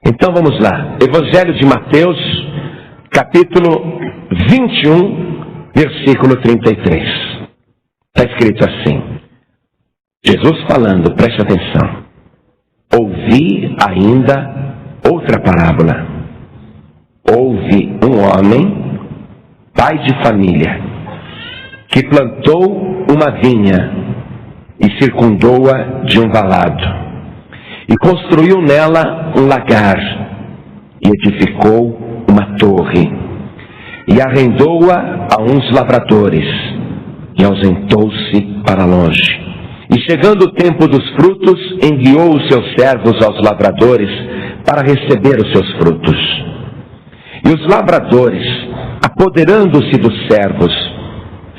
Então vamos lá. Evangelho de Mateus, capítulo 21, versículo 33. Está escrito assim. Jesus falando, preste atenção. Ouvi ainda outra parábola. Houve um homem, pai de família, que plantou uma vinha e circundou-a de um valado. E construiu nela um lagar, e edificou uma torre, e arrendou-a a uns lavradores, e ausentou-se para longe. E chegando o tempo dos frutos, enviou os seus servos aos lavradores para receber os seus frutos. E os lavradores, apoderando-se dos servos,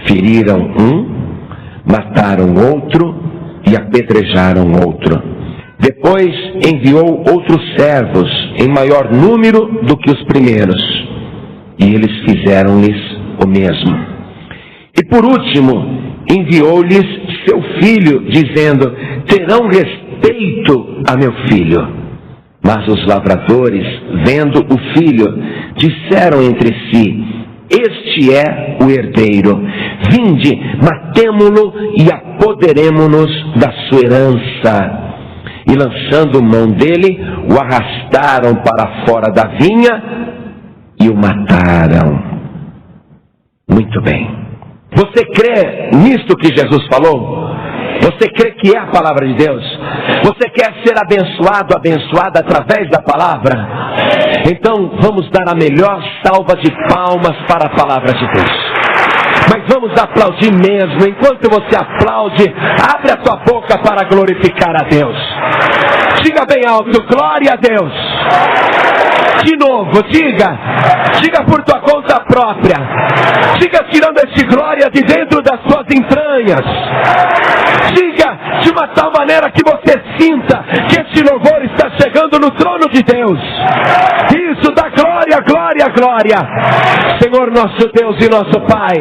feriram um, mataram outro e apedrejaram outro. Depois enviou outros servos em maior número do que os primeiros, e eles fizeram-lhes o mesmo. E por último, enviou-lhes seu filho, dizendo: terão respeito a meu filho. Mas os lavradores, vendo o filho, disseram entre si: este é o herdeiro. Vinde, matemo-lo e apoderemo-nos da sua herança. E lançando mão dele, o arrastaram para fora da vinha e o mataram. Muito bem. Você crê nisto que Jesus falou? Você crê que é a palavra de Deus? Você quer ser abençoado, abençoada através da palavra? Então vamos dar a melhor salva de palmas para a palavra de Deus. Mas vamos aplaudir mesmo. Enquanto você aplaude, abre a tua boca para glorificar a Deus. Diga bem alto: glória a Deus. De novo, diga por tua conta própria. Diga tirando esse glória de dentro das suas entranhas. Diga de uma tal maneira que você sinta que esse louvor está chegando no trono de Deus. Isso, dá glória, glória, glória. Senhor nosso Deus e nosso Pai,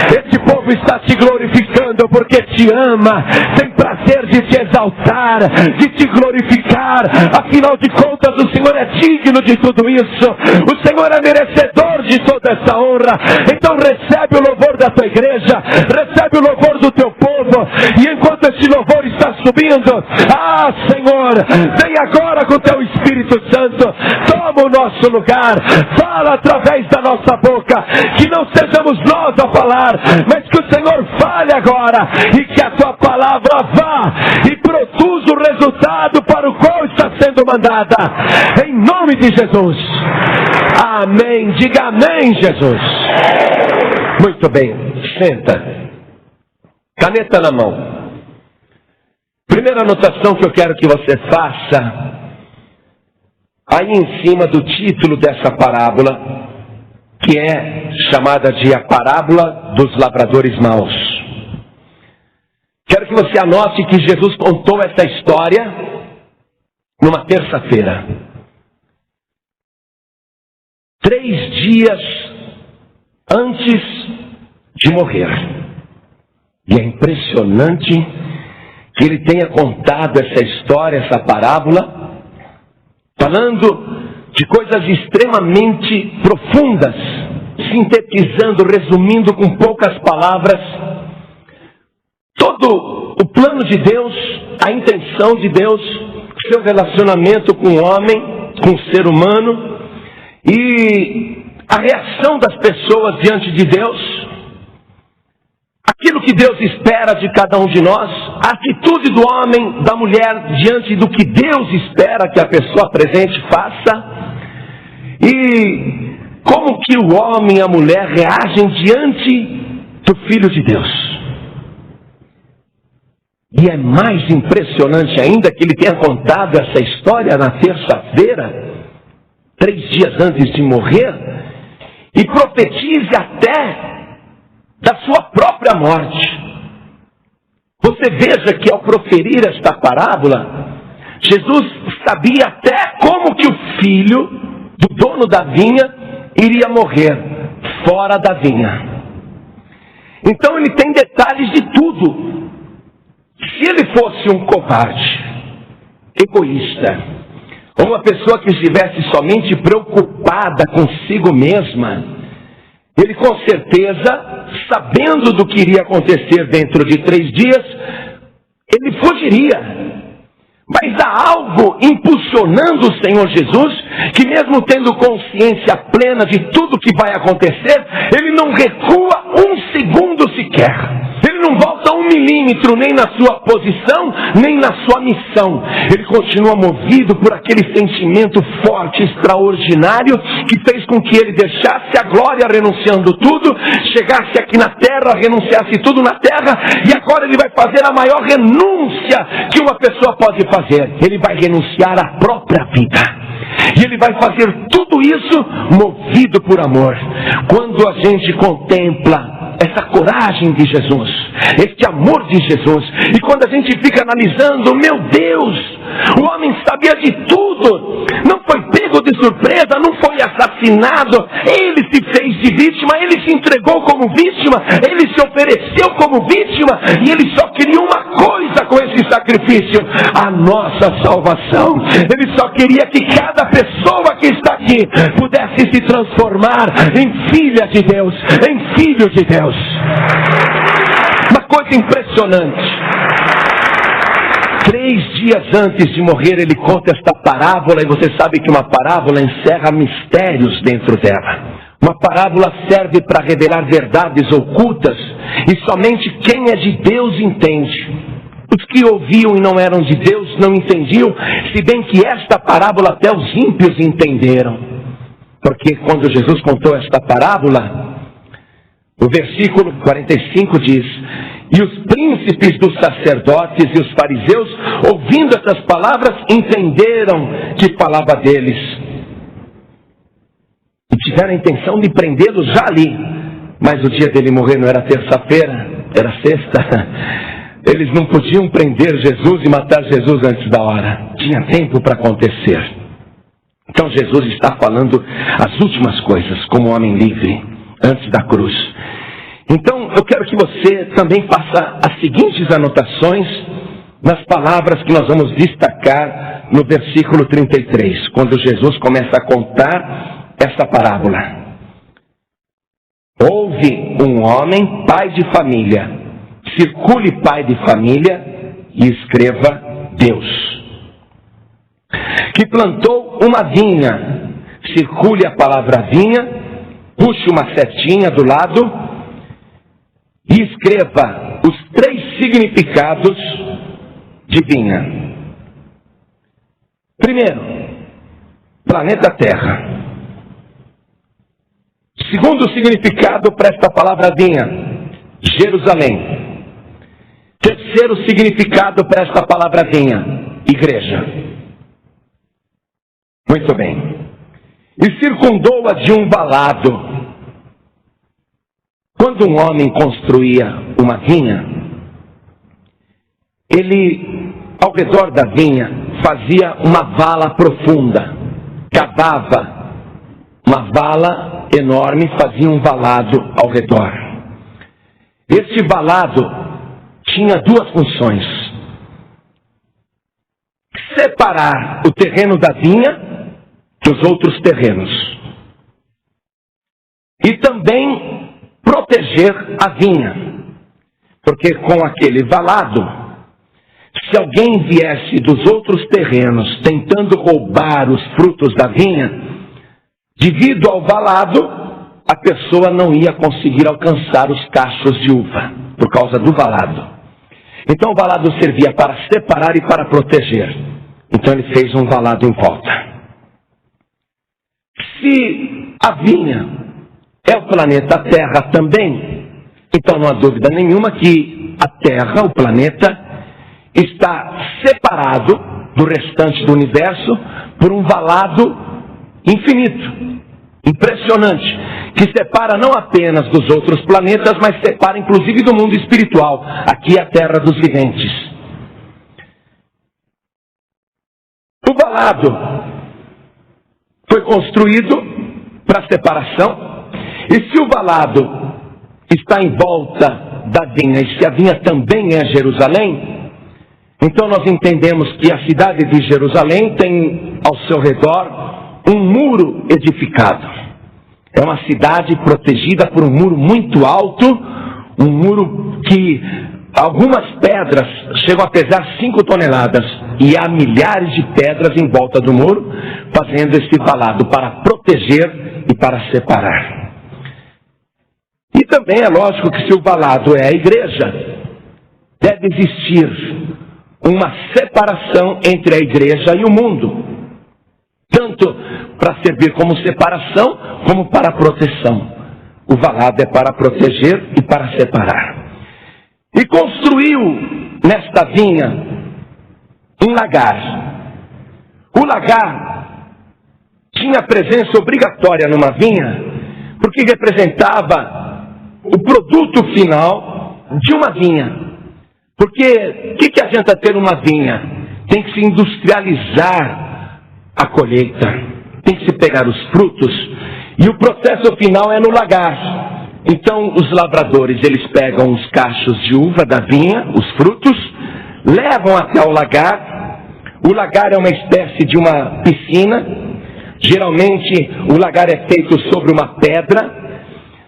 esse povo está te glorificando porque te ama, tem prazer de te exaltar, de te glorificar. Afinal de contas, o Senhor é digno de tudo isso. O Senhor é merecedor de toda essa honra. Então recebe o louvor da tua igreja, recebe o louvor do teu povo. E enquanto esse louvor está subindo, Senhor, vem agora com o teu Espírito Santo, toma o nosso lugar, fala através da nossa boca, que não sejamos nós a falar, mas que o Senhor fale agora, e que a tua palavra vá e produza o resultado para o qual está sendo mandada, em nome de Jesus. Amém. Diga amém, Jesus. Muito bem, senta. Caneta na mão. Primeira anotação que eu quero que você faça, aí em cima do título dessa parábola, que é chamada de a parábola dos lavradores maus. Quero que você anote que Jesus contou essa história numa terça-feira, 3 dias antes de morrer. E é impressionante que ele tenha contado essa história, essa parábola, falando de coisas extremamente profundas, sintetizando, resumindo com poucas palavras, todo o plano de Deus, a intenção de Deus, seu relacionamento com o homem, com o ser humano, e a reação das pessoas diante de Deus, aquilo que Deus espera de cada um de nós, a atitude do homem, da mulher, diante do que Deus espera que a pessoa presente faça, e como que o homem e a mulher reagem diante do Filho de Deus. E é mais impressionante ainda que ele tenha contado essa história na terça-feira, 3 dias antes de morrer, e profetize até da sua própria morte. Você veja que ao proferir esta parábola, Jesus sabia até como que o filho do dono da vinha iria morrer fora da vinha. Então ele tem detalhes de tudo. Se ele fosse um covarde, egoísta, ou uma pessoa que estivesse somente preocupada consigo mesma, ele com certeza, sabendo do que iria acontecer dentro de 3 dias, ele fugiria. Mas há algo impulsionando o Senhor Jesus, que mesmo tendo consciência plena de tudo que vai acontecer, ele não recua 1 segundo sequer. Ele não volta 1 milímetro, nem na sua posição, nem na sua missão. Ele continua movido por aquele sentimento forte, extraordinário, que fez com que ele deixasse a glória renunciando tudo, chegasse aqui na terra, renunciasse tudo na terra, e agora ele vai fazer a maior renúncia que uma pessoa pode fazer. Ele vai renunciar à própria vida. E ele vai fazer tudo isso movido por amor. Quando a gente contempla essa coragem de Jesus, este amor de Jesus, e quando a gente fica analisando, meu Deus, o homem sabia de tudo, não foi pego de surpresa, não foi assassinado, ele se fez de vítima, ele se entregou como vítima, ele se ofereceu como vítima, e ele só queria uma coisa com esse sacrifício: a nossa salvação. Ele só queria que cada pessoa que está aqui pudesse se transformar em filha de Deus, em filho de Deus. Uma coisa impressionante. 3 dias antes de morrer, ele conta esta parábola, e você sabe que uma parábola encerra mistérios dentro dela. Uma parábola serve para revelar verdades ocultas, e somente quem é de Deus entende. Os que ouviam e não eram de Deus não entendiam, se bem que esta parábola até os ímpios entenderam. Porque quando Jesus contou esta parábola, o versículo 45 diz: e os príncipes dos sacerdotes e os fariseus, ouvindo essas palavras, entenderam que falava deles, e tiveram a intenção de prendê-lo já ali. Mas o dia dele morrer não era terça-feira, era sexta. Eles não podiam prender Jesus e matar Jesus antes da hora. Tinha tempo para acontecer. Então Jesus está falando as últimas coisas como homem livre, antes da cruz. Então eu quero que você também faça as seguintes anotações nas palavras que nós vamos destacar no versículo 33, quando Jesus começa a contar essa parábola. Houve um homem, pai de família. Circule pai de família e escreva Deus. Que plantou uma vinha. Circule a palavra vinha, puxe uma setinha do lado e escreva os 3 significados de vinha. Primeiro, planeta Terra. Segundo significado para esta palavra vinha, Jerusalém. Terceiro significado para esta palavra vinha, igreja. Muito bem. E circundou-a de um valado. Quando um homem construía uma vinha, ele, ao redor da vinha, fazia uma vala profunda, cavava uma vala enorme, fazia um valado ao redor. Este valado tinha 2 funções: separar o terreno da vinha dos outros terrenos, e também proteger a vinha, porque com aquele valado, se alguém viesse dos outros terrenos tentando roubar os frutos da vinha, devido ao valado, a pessoa não ia conseguir alcançar os cachos de uva, por causa do valado. Então o valado servia para separar e para proteger. Então ele fez um valado em volta. Se a vinha é o planeta Terra também, então não há dúvida nenhuma que a Terra, o planeta, está separado do restante do universo por um valado infinito, impressionante, que separa não apenas dos outros planetas, mas separa inclusive do mundo espiritual. Aqui é a terra dos viventes. O valado foi construído para separação, e se o valado está em volta da vinha, e se a vinha também é Jerusalém, Então nós entendemos que a cidade de Jerusalém tem ao seu redor um muro edificado. É uma cidade protegida por um muro muito alto, um muro que algumas pedras chegam a pesar 5 toneladas, e há milhares de pedras em volta do muro, fazendo esse valado para proteger e para separar. E também é lógico que se o valado é a igreja, deve existir uma separação entre a igreja e o mundo, tanto para servir como separação, como para proteção. O valado é para proteger e para separar. E construiu nesta vinha um lagar. O lagar tinha presença obrigatória numa vinha, porque representava o produto final de uma vinha. Porque o que adianta ter uma vinha? Tem que se industrializar a colheita, tem que se pegar os frutos, e o processo final é no lagar. Então os lavradores, eles pegam os cachos de uva da vinha, os frutos, levam até o lagar. O lagar é uma espécie de uma piscina. Geralmente o lagar é feito sobre uma pedra.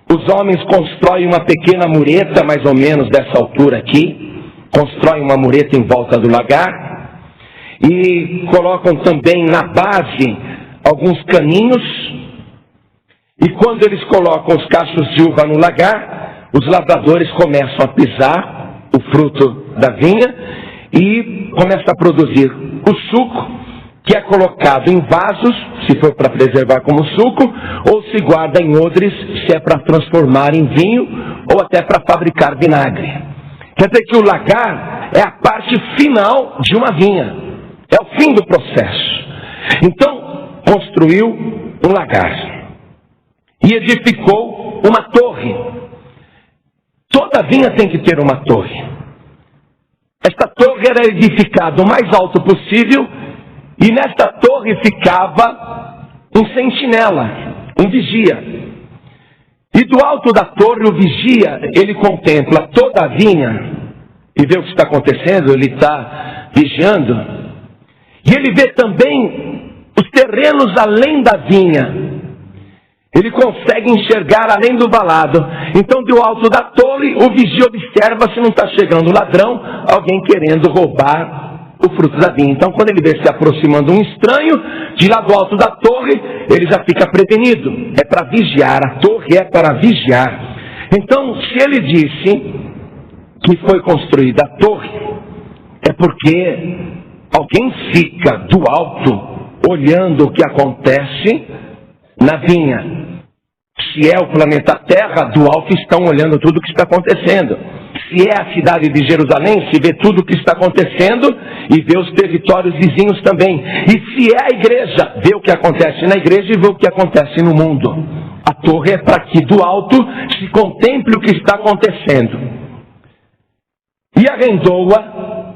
Os homens constroem uma pequena mureta, mais ou menos dessa altura aqui, constroem uma mureta em volta do lagar, e colocam também na base alguns caninhos. E quando eles colocam os cachos de uva no lagar, os lavradores começam a pisar o fruto da vinha e começam a produzir o suco, que é colocado em vasos, se for para preservar como suco, ou se guarda em odres, se é para transformar em vinho, ou até para fabricar vinagre. Quer dizer que o lagar é a parte final de uma vinha, é o fim do processo. Então, construiu um lagar e edificou uma torre. Toda vinha tem que ter uma torre. Esta torre era edificada o mais alto possível, e nesta torre ficava um sentinela, um vigia. E do alto da torre, o vigia, ele contempla toda a vinha e vê o que está acontecendo, ele está vigiando. E ele vê também os terrenos além da vinha. Ele consegue enxergar além do valado. Então, do alto da torre, o vigia observa se não está chegando ladrão, alguém querendo roubar o fruto da vinha. Então, quando ele vê se aproximando um estranho, de lá do alto da torre, ele já fica prevenido. É para vigiar, a torre é para vigiar. Então, se ele disse que foi construída a torre, é porque alguém fica do alto olhando o que acontece na vinha. Se é o planeta Terra, do alto estão olhando tudo o que está acontecendo. Se é a cidade de Jerusalém, se vê tudo o que está acontecendo e vê os territórios vizinhos também. E se é a igreja, vê o que acontece na igreja e vê o que acontece no mundo. A torre é para que do alto se contemple o que está acontecendo. E arrendou-a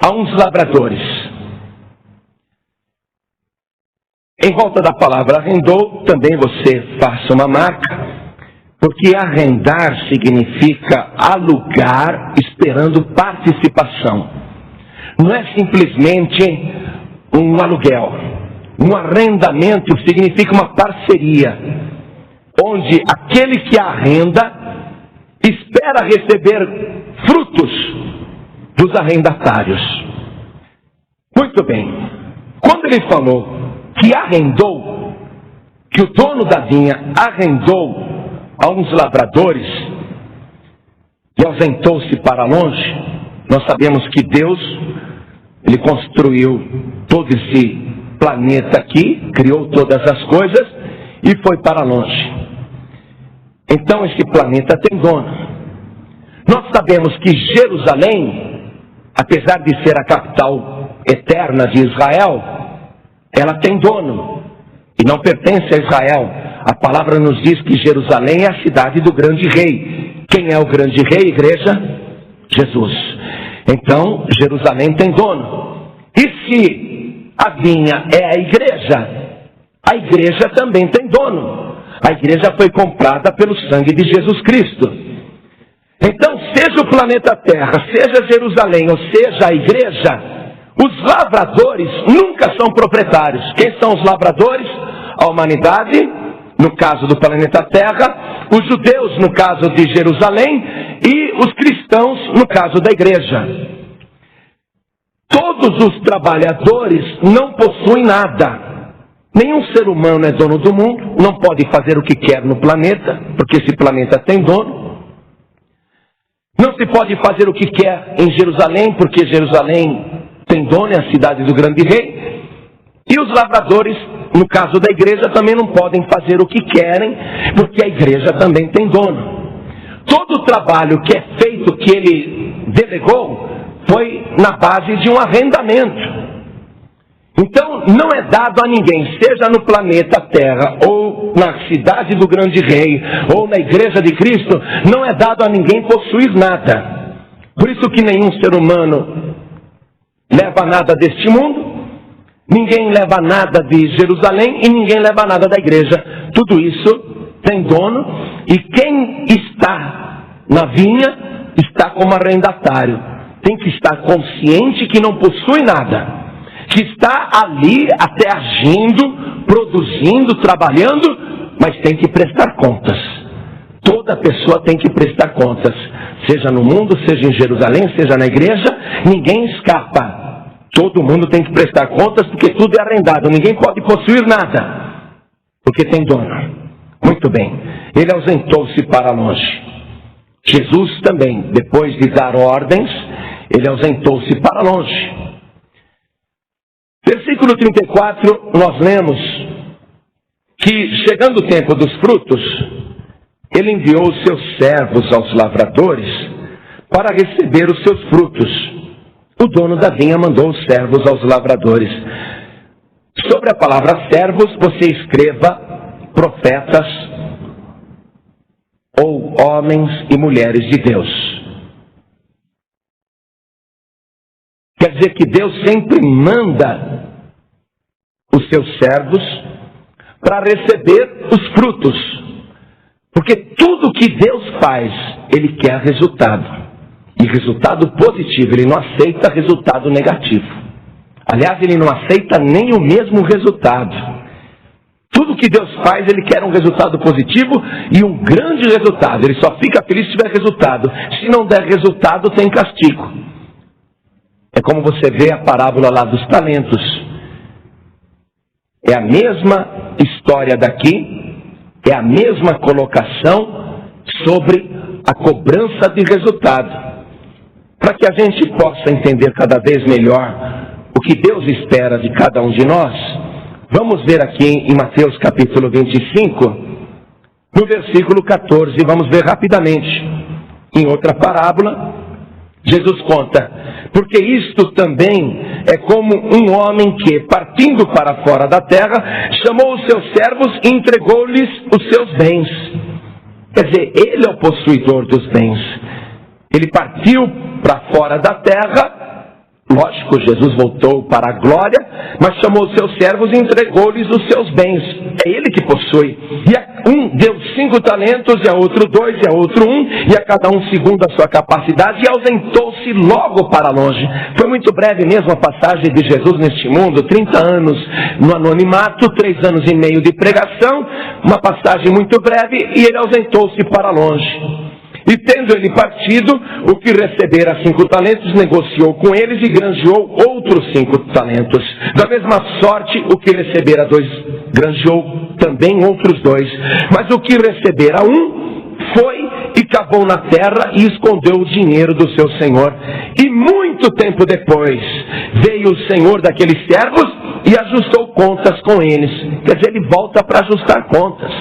a uns lavradores. Em volta da palavra arrendou, também você faça uma marca, porque arrendar significa alugar esperando participação. Não é simplesmente um aluguel. Um arrendamento significa uma parceria, onde aquele que arrenda espera receber frutos dos arrendatários. Muito bem. Quando ele falou que arrendou, que o dono da vinha arrendou a uns lavradores e ausentou-se para longe, nós sabemos que Deus, ele construiu todo esse planeta aqui, criou todas as coisas e foi para longe. Então esse planeta tem dono. Nós sabemos que Jerusalém, apesar de ser a capital eterna de Israel, ela tem dono e não pertence a Israel. A palavra nos diz que Jerusalém é a cidade do grande rei. Quem é o grande rei, igreja? Jesus. Então, Jerusalém tem dono. E se a vinha é a igreja também tem dono. A igreja foi comprada pelo sangue de Jesus Cristo. Então, seja o planeta Terra, seja Jerusalém, ou seja a igreja, os lavradores nunca são proprietários. Quem são os lavradores? A humanidade, no caso do planeta Terra, os judeus, no caso de Jerusalém, e os cristãos, no caso da igreja. Todos os trabalhadores não possuem nada. Nenhum ser humano é dono do mundo, não pode fazer o que quer no planeta, porque esse planeta tem dono. Não se pode fazer o que quer em Jerusalém, porque Jerusalém tem dono, é a cidade do grande rei. E os lavradores, no caso da igreja, também não podem fazer o que querem, porque a igreja também tem dono. Todo o trabalho que é feito, que ele delegou, foi na base de um arrendamento. Então, não é dado a ninguém, seja no planeta Terra, ou na cidade do grande rei, ou na igreja de Cristo, não é dado a ninguém possuir nada. Por isso que nenhum ser humano leva nada deste mundo, ninguém leva nada de Jerusalém e ninguém leva nada da igreja. Tudo isso tem dono, e quem está na vinha está como arrendatário. Tem que estar consciente que não possui nada, que está ali até agindo, produzindo, trabalhando, mas tem que prestar contas. Toda pessoa tem que prestar contas, seja no mundo, seja em Jerusalém, seja na igreja, ninguém escapa. Todo mundo tem que prestar contas, porque tudo é arrendado, ninguém pode possuir nada, porque tem dono. Muito bem, ele ausentou-se para longe. Jesus também, depois de dar ordens, ele ausentou-se para longe. Versículo 34, nós lemos que, chegando o tempo dos frutos, ele enviou os seus servos aos lavradores para receber os seus frutos. O dono da vinha mandou os servos aos lavradores. Sobre a palavra servos, você escreva profetas ou homens e mulheres de Deus. Quer dizer que Deus sempre manda os seus servos para receber os frutos. Porque tudo que Deus faz, Ele quer resultado. E resultado positivo, Ele não aceita resultado negativo. Aliás, Ele não aceita nem o mesmo resultado. Tudo que Deus faz, Ele quer um resultado positivo e um grande resultado. Ele só fica feliz se tiver resultado. Se não der resultado, tem castigo. É como você vê a parábola lá dos talentos. É a mesma história daqui, é a mesma colocação sobre a cobrança de resultado. Para que a gente possa entender cada vez melhor o que Deus espera de cada um de nós, vamos ver aqui em Mateus capítulo 25, no versículo 14, vamos ver rapidamente. Em outra parábola, Jesus conta: porque isto também é como um homem que, partindo para fora da terra, chamou os seus servos e entregou-lhes os seus bens. Quer dizer, ele é o possuidor dos bens. Ele partiu para fora da terra. Lógico, Jesus voltou para a glória, mas chamou os seus servos e entregou-lhes os seus bens. É ele que possui. E a um deu 5 talentos, e a outro 2, e a outro 1, e a cada um segundo a sua capacidade, e ausentou-se logo para longe. Foi muito breve mesmo a passagem de Jesus neste mundo, 30 anos no anonimato, 3 anos e meio de pregação, uma passagem muito breve, e ele ausentou-se para longe. E tendo ele partido, o que recebera 5 talentos, negociou com eles e granjeou outros 5 talentos. Da mesma sorte, o que recebera 2, granjeou também outros 2. Mas o que recebera 1, foi e cavou na terra e escondeu o dinheiro do seu senhor. E muito tempo depois, veio o senhor daqueles servos e ajustou contas com eles. Quer dizer, ele volta para ajustar contas,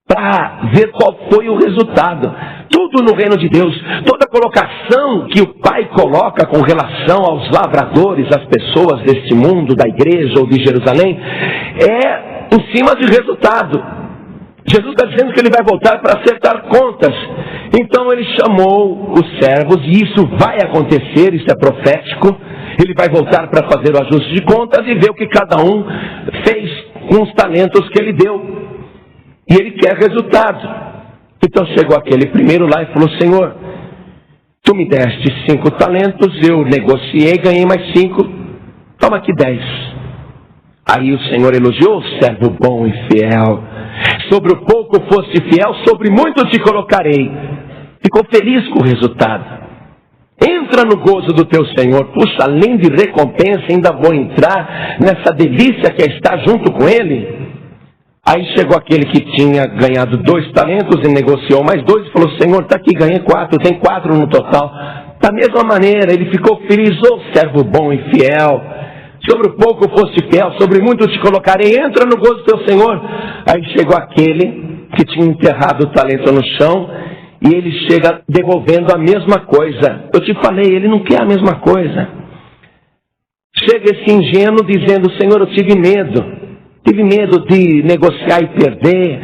para ver qual foi o resultado. Tudo no reino de Deus, toda colocação que o Pai coloca com relação aos lavradores, às pessoas deste mundo, da igreja ou de Jerusalém, é em cima de resultado. Jesus está dizendo que ele vai voltar para acertar contas. Então ele chamou os servos, e isso vai acontecer, isso é profético. Ele vai voltar para fazer o ajuste de contas e ver o que cada um fez com os talentos que ele deu. E ele quer resultado. Então chegou aquele primeiro lá e falou: Senhor, tu me deste 5 talentos, eu negociei, ganhei mais 5, toma aqui 10. Aí o Senhor elogiou: servo bom e fiel, sobre o pouco foste fiel, sobre muito te colocarei. Ficou feliz com o resultado. Entra no gozo do teu Senhor. Puxa, além de recompensa, ainda vou entrar nessa delícia que é estar junto com Ele. Aí chegou aquele que tinha ganhado 2 talentos e negociou mais 2 e falou: Senhor, está aqui, ganhei 4, tem 4 no total. Da mesma maneira, ele ficou feliz: servo bom e fiel, sobre o pouco foste fiel, sobre muito te colocarei, entra no gozo do teu Senhor. Aí chegou aquele que tinha enterrado o talento no chão e ele chega devolvendo a mesma coisa. Eu te falei, ele não quer a mesma coisa. Chega esse ingênuo dizendo: Senhor, eu tive medo de negociar e perder,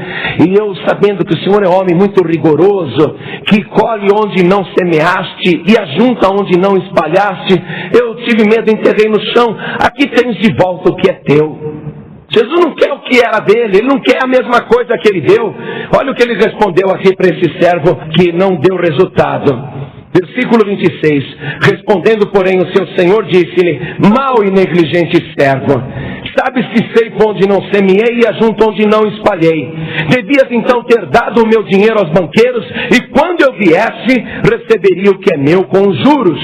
e eu, sabendo que o Senhor é homem muito rigoroso, que colhe onde não semeaste e ajunta onde não espalhaste, eu tive medo, enterrei no chão, aqui tens de volta o que é teu. Jesus não quer o que era dele, ele não quer a mesma coisa que ele deu. Olha o que ele respondeu aqui para esse servo que não deu resultado. Versículo 26, respondendo, porém, o seu senhor disse-lhe: mau e negligente servo, sabes que sei onde não semeei e ajunto onde não espalhei. Devias então ter dado o meu dinheiro aos banqueiros, e quando eu viesse, receberia o que é meu com juros.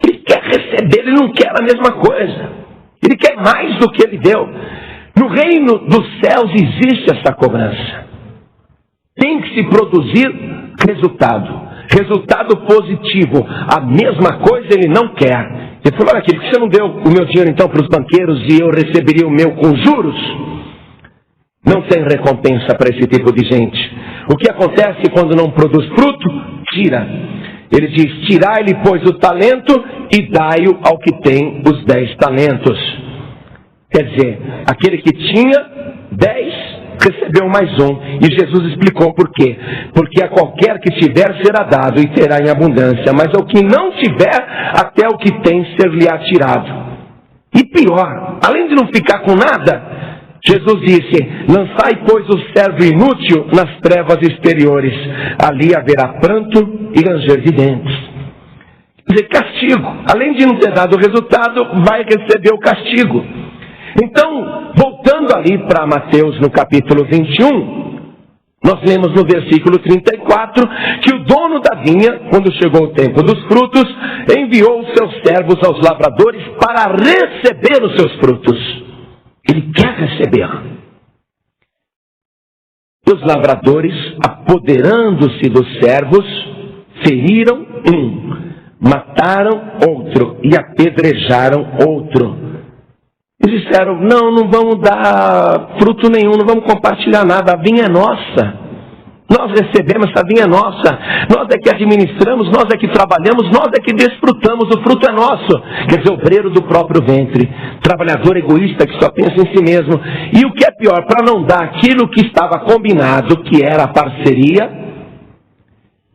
Ele quer receber, ele não quer a mesma coisa. Ele quer mais do que ele deu. No reino dos céus existe essa cobrança. Tem que se produzir resultado. Resultado positivo. A mesma coisa ele não quer. Ele falou: olha aqui, por que você não deu o meu dinheiro então para os banqueiros e eu receberia o meu com juros? Não tem recompensa para esse tipo de gente. O que acontece quando não produz fruto? Tira. Ele diz: tirai-lhe, pois, o talento e dai-o ao que tem os 10 talentos. Quer dizer, aquele que tinha 10 recebeu mais 1. E Jesus explicou por quê. Porque a qualquer que tiver será dado e terá em abundância, mas ao que não tiver, até o que tem ser-lhe-á tirado. E pior, além de não ficar com nada, Jesus disse: lançai, pois, o servo inútil nas trevas exteriores, ali haverá pranto e ranger de dentes. Quer dizer, castigo. Além de não ter dado o resultado, vai receber o castigo. Então, voltando ali para Mateus no capítulo 21, nós lemos no versículo 34 que o dono da vinha, quando chegou o tempo dos frutos, enviou os seus servos aos lavradores para receber os seus frutos. Ele quer receber. Os lavradores, apoderando-se dos servos, feriram um, mataram outro e apedrejaram outro. Eles disseram: não vamos dar fruto nenhum, não vamos compartilhar nada, a vinha é nossa. Nós recebemos, essa vinha é nossa. Nós é que administramos, nós é que trabalhamos, nós é que desfrutamos, o fruto é nosso. Quer dizer, obreiro do próprio ventre, trabalhador egoísta que só pensa em si mesmo. E o que é pior, para não dar aquilo que estava combinado, que era a parceria,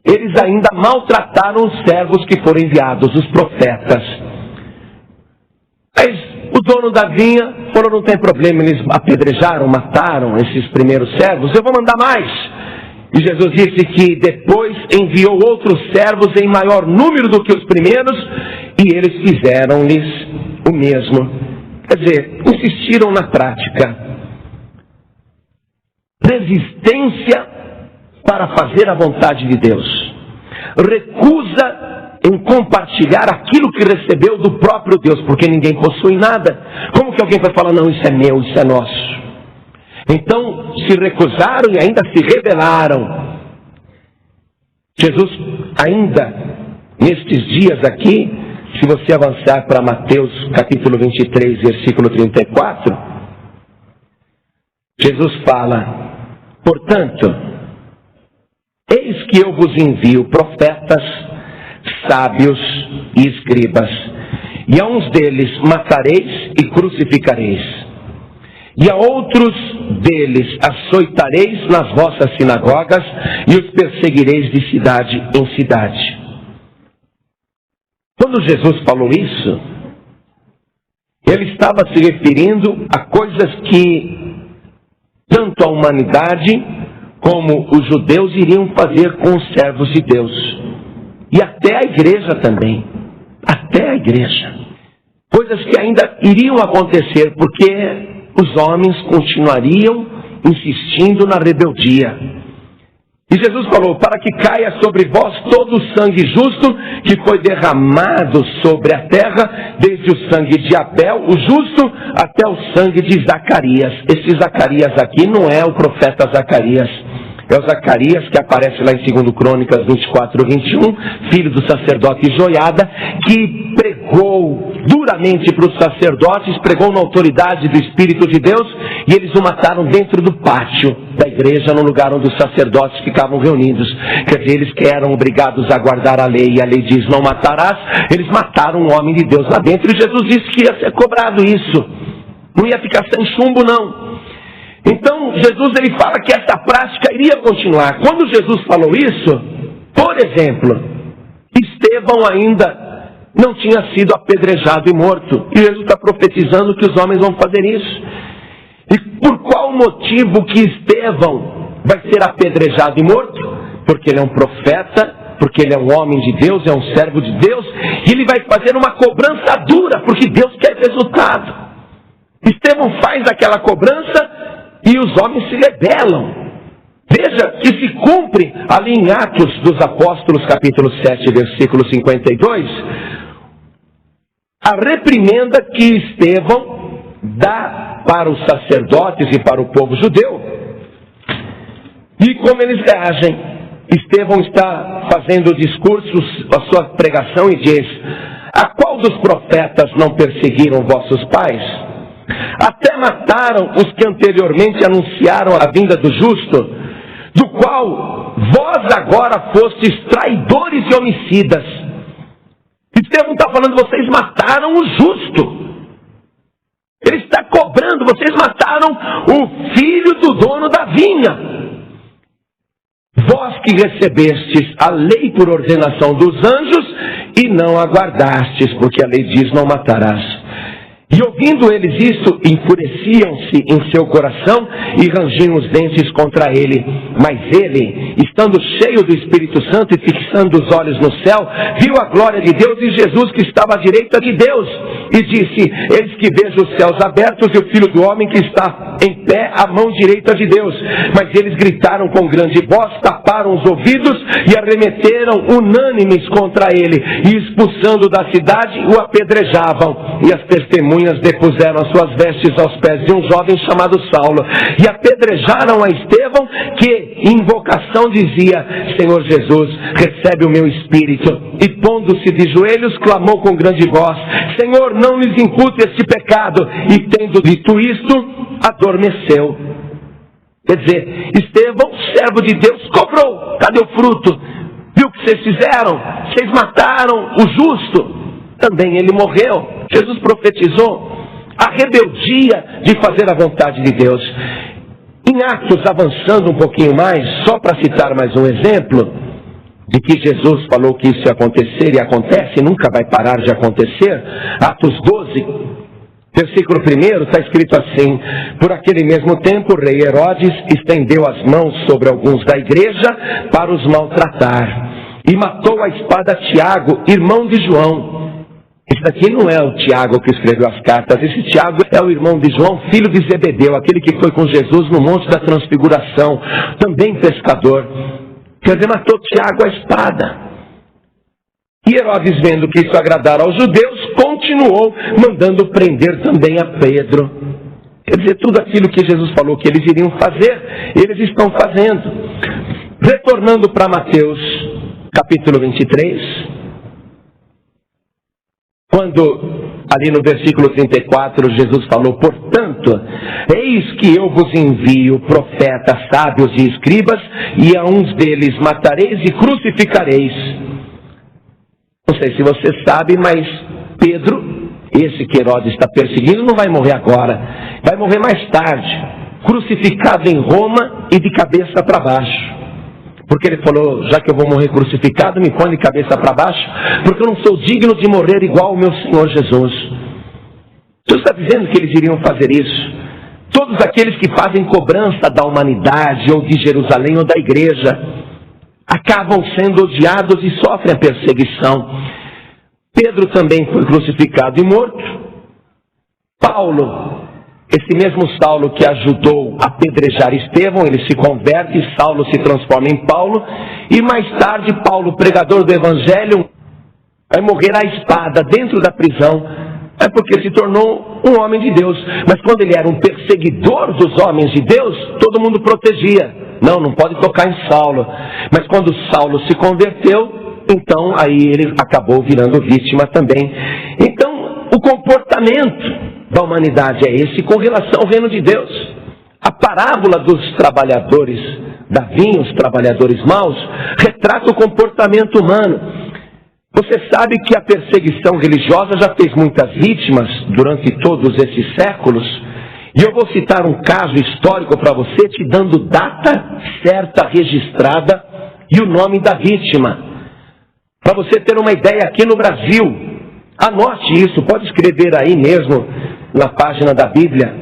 eles ainda maltrataram os servos que foram enviados, os profetas. Mas o dono da vinha falou: não tem problema, eles apedrejaram, mataram esses primeiros servos, eu vou mandar mais. E Jesus disse que depois enviou outros servos em maior número do que os primeiros, e eles fizeram-lhes o mesmo. Quer dizer, insistiram na prática. Resistência para fazer a vontade de Deus. Recusa em compartilhar aquilo que recebeu do próprio Deus, porque ninguém possui nada. Como que alguém vai falar: não, isso é meu, isso é nosso? Então se recusaram e ainda se rebelaram. Jesus, ainda nestes dias aqui, se você avançar para Mateus capítulo 23, versículo 34, Jesus fala: portanto, eis que eu vos envio profetas, sábios e escribas, e a uns deles matareis e crucificareis, e a outros deles açoitareis nas vossas sinagogas, e os perseguireis de cidade em cidade. Quando Jesus falou isso, ele estava se referindo a coisas que tanto a humanidade como os judeus iriam fazer com os servos de Deus. E até a igreja também. Até a igreja. Coisas que ainda iriam acontecer, porque os homens continuariam insistindo na rebeldia. E Jesus falou: para que caia sobre vós todo o sangue justo que foi derramado sobre a terra, desde o sangue de Abel, o justo, até o sangue de Zacarias. Esse Zacarias aqui não é o profeta Zacarias. É o Zacarias que aparece lá em 2 Crônicas 24, 21, filho do sacerdote Joiada, que pregou duramente para os sacerdotes, pregou na autoridade do Espírito de Deus, e eles o mataram dentro do pátio da igreja, no lugar onde os sacerdotes ficavam reunidos. Quer dizer, eles que eram obrigados a guardar a lei, e a lei diz: não matarás, eles mataram um homem de Deus lá dentro, e Jesus disse que ia ser cobrado isso. Não ia ficar sem chumbo, não. Então, Jesus ele fala que essa prática iria continuar. Quando Jesus falou isso, por exemplo, Estevão ainda não tinha sido apedrejado e morto. E Jesus está profetizando que os homens vão fazer isso. E por qual motivo que Estevão vai ser apedrejado e morto? Porque ele é um profeta, porque ele é um homem de Deus, é um servo de Deus, e ele vai fazer uma cobrança dura, porque Deus quer resultado. Estevão faz aquela cobrança e os homens se rebelam. Veja que se cumpre ali em Atos dos Apóstolos, capítulo 7, versículo 52, a reprimenda que Estevão dá para os sacerdotes e para o povo judeu. E como eles reagem? Estevão está fazendo o discurso, a sua pregação, e diz: a qual dos profetas não perseguiram vossos pais? Até mataram os que anteriormente anunciaram a vinda do justo, do qual vós agora fostes traidores e homicidas. Estevão está falando: vocês mataram o justo. Ele está cobrando: vocês mataram o filho do dono da vinha. Vós que recebestes a lei por ordenação dos anjos e não aguardastes, porque a lei diz: não matarás. E ouvindo eles isso, enfureciam-se em seu coração e rangiam os dentes contra ele. Mas ele, estando cheio do Espírito Santo e fixando os olhos no céu, viu a glória de Deus e Jesus que estava à direita de Deus. E disse: eis que vejo os céus abertos e o Filho do Homem que está em pé à mão direita de Deus. Mas eles gritaram com grande voz, taparam os ouvidos e arremeteram unânimes contra ele. E expulsando da cidade, o apedrejavam. E as testemunhas depuseram as suas vestes aos pés de um jovem chamado Saulo, e apedrejaram a Estevão, que em invocação dizia: Senhor Jesus, recebe o meu espírito. E pondo-se de joelhos, clamou com grande voz: Senhor, não lhes impute este pecado. E tendo dito isto, adormeceu. Quer dizer, Estevão, servo de Deus, cobrou. Cadê o fruto? Viu o que vocês fizeram? Vocês mataram o justo. Também ele morreu. Jesus profetizou a rebeldia de fazer a vontade de Deus. Em Atos, avançando um pouquinho mais, só para citar mais um exemplo de que Jesus falou que isso ia acontecer e acontece, e nunca vai parar de acontecer. Atos 12, versículo 1, está escrito assim: por aquele mesmo tempo, o rei Herodes estendeu as mãos sobre alguns da igreja para os maltratar, e matou à espada Tiago, irmão de João. Esse daqui não é o Tiago que escreveu as cartas. Esse Tiago é o irmão de João, filho de Zebedeu, aquele que foi com Jesus no Monte da Transfiguração, também pescador. Quer dizer, matou Tiago à espada. E Herodes, vendo que isso agradara aos judeus, continuou mandando prender também a Pedro. Quer dizer, tudo aquilo que Jesus falou que eles iriam fazer, eles estão fazendo. Retornando para Mateus, capítulo 23... quando, ali no versículo 34, Jesus falou: portanto, eis que eu vos envio profetas, sábios e escribas, e a uns deles matareis e crucificareis. Não sei se você sabe, mas Pedro, esse que Herodes está perseguindo, não vai morrer agora. Vai morrer mais tarde, crucificado em Roma e de cabeça para baixo. Porque ele falou: já que eu vou morrer crucificado, me põe de cabeça para baixo, porque eu não sou digno de morrer igual o meu Senhor Jesus. Jesus está dizendo que eles iriam fazer isso. todos aqueles que fazem cobrança da humanidade, ou de Jerusalém, ou da igreja, acabam sendo odiados e sofrem a perseguição. Pedro também foi crucificado e morto. Paulo, esse mesmo Saulo que ajudou a apedrejar Estevão, ele se converte, Saulo se transforma em Paulo, e mais tarde Paulo, pregador do Evangelho, vai morrer à espada dentro da prisão, porque se tornou um homem de Deus. Mas quando ele era um perseguidor dos homens de Deus, todo mundo protegia. Não pode tocar em Saulo. Mas quando Saulo se converteu, então aí ele acabou virando vítima também. Então o comportamento da humanidade é esse com relação ao reino de Deus. A parábola dos trabalhadores da vinha, os trabalhadores maus, retrata o comportamento humano. Você sabe que a perseguição religiosa já fez muitas vítimas durante todos esses séculos. E eu vou citar um caso histórico para você, te dando data certa, registrada, e o nome da vítima. Para você ter uma ideia, aqui no Brasil, anote isso, pode escrever aí mesmo, na página da Bíblia.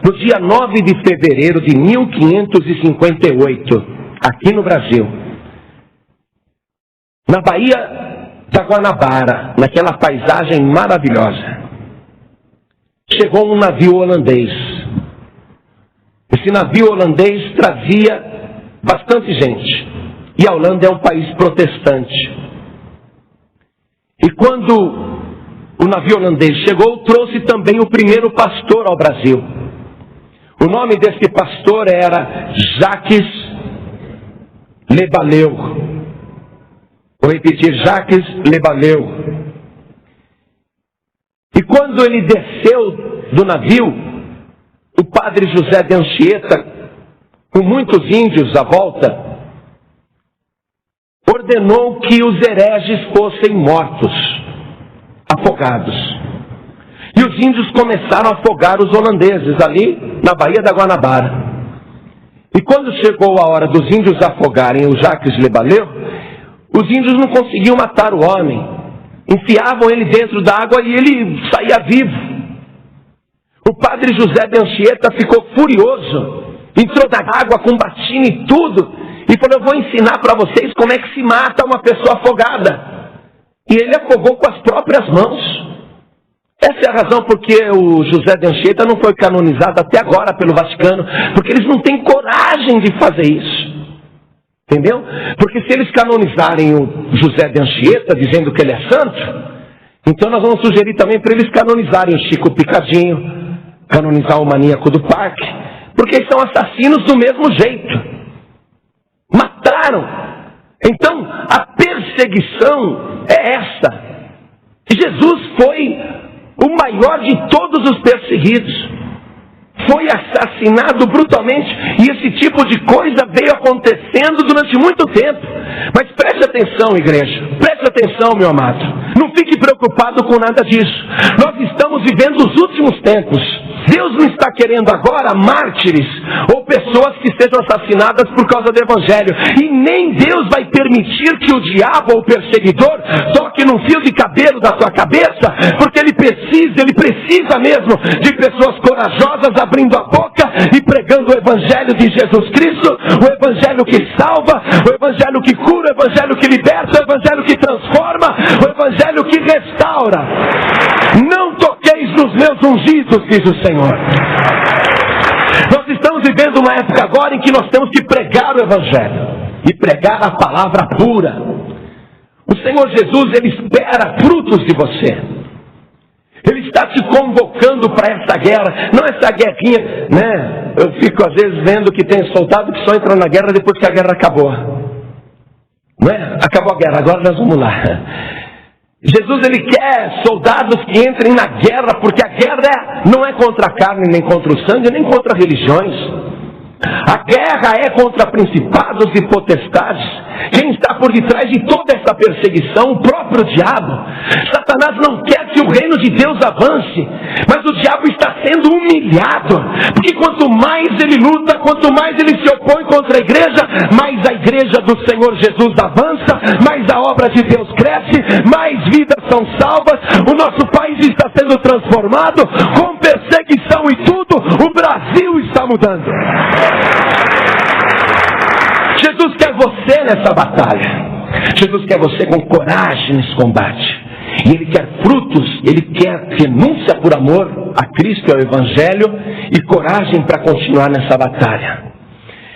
No dia 9 de fevereiro de 1558, aqui no Brasil, na Baía da Guanabara, naquela paisagem maravilhosa, chegou um navio holandês. Esse navio holandês trazia bastante gente. E a Holanda é um país protestante. E quando o navio holandês chegou, trouxe também o primeiro pastor ao Brasil. O nome desse pastor era Jacques Le Baleu. Vou repetir, Jacques Le Baleu. E quando ele desceu do navio, o padre José de Anchieta, com muitos índios à volta, ordenou que os hereges fossem mortos, afogados. E os índios começaram a afogar os holandeses ali na Baía da Guanabara. E quando chegou a hora dos índios afogarem o Jacques Le Baleu, os índios não conseguiam matar o homem. Enfiavam ele dentro da água e ele saía vivo. O padre José de Anchieta ficou furioso. Entrou na água com batina e tudo. E falou, eu vou ensinar para vocês como é que se mata uma pessoa afogada. E ele afogou com as próprias mãos. Essa é a razão porque o José de Anchieta não foi canonizado até agora pelo Vaticano. Porque eles não têm coragem de fazer isso. Entendeu? Porque se eles canonizarem o José de Anchieta, dizendo que ele é santo, então nós vamos sugerir também para eles canonizarem o Chico Picadinho, canonizar o maníaco do parque, porque eles são assassinos do mesmo jeito. Mataram. Então, a perseguição é essa. Jesus foi o maior de todos os perseguidos. Foi assassinado brutalmente, e esse tipo de coisa veio acontecendo durante muito tempo. Mas preste atenção, igreja, preste atenção, meu amado, não fique preocupado com nada disso. Nós estamos vivendo os últimos tempos. Deus não está querendo agora mártires ou pessoas que sejam assassinadas por causa do Evangelho, e nem Deus vai permitir que o diabo ou o perseguidor toque num fio de cabelo da sua cabeça, porque ele precisa mesmo de pessoas corajosas abrindo a boca e pregando o Evangelho de Jesus Cristo, o Evangelho que salva, o Evangelho que cura, o Evangelho que liberta, o Evangelho que transforma, o Evangelho que restaura. Não toqueis nos meus ungidos, diz o Senhor. Nós estamos vivendo uma época agora em que nós temos que pregar o Evangelho e pregar a palavra pura. O Senhor Jesus, Ele espera frutos de você. Ele está te convocando para essa guerra, não essa guerrinha, né? Eu fico às vezes vendo que tem soldado que só entra na guerra depois que a guerra acabou. Não é? Acabou a guerra, agora nós vamos lá. Jesus, Ele quer soldados que entrem na guerra, porque a guerra não é contra a carne, nem contra o sangue, nem contra religiões. A guerra é contra principados e potestades. Quem está por detrás de toda essa perseguição? O próprio diabo. Satanás não quer que o reino de Deus avance, mas o diabo está sendo humilhado, porque quanto mais ele luta, quanto mais ele se opõe contra a igreja, mais a igreja do Senhor Jesus avança, mais a obra de Deus cresce, mais vidas são salvas, o nosso país está sendo transformado. Com perseguição e tudo, o Brasil está mudando. Jesus quer você nessa batalha. Jesus quer você com coragem nesse combate. E Ele quer frutos, Ele quer renúncia por amor a Cristo e ao Evangelho e coragem para continuar nessa batalha.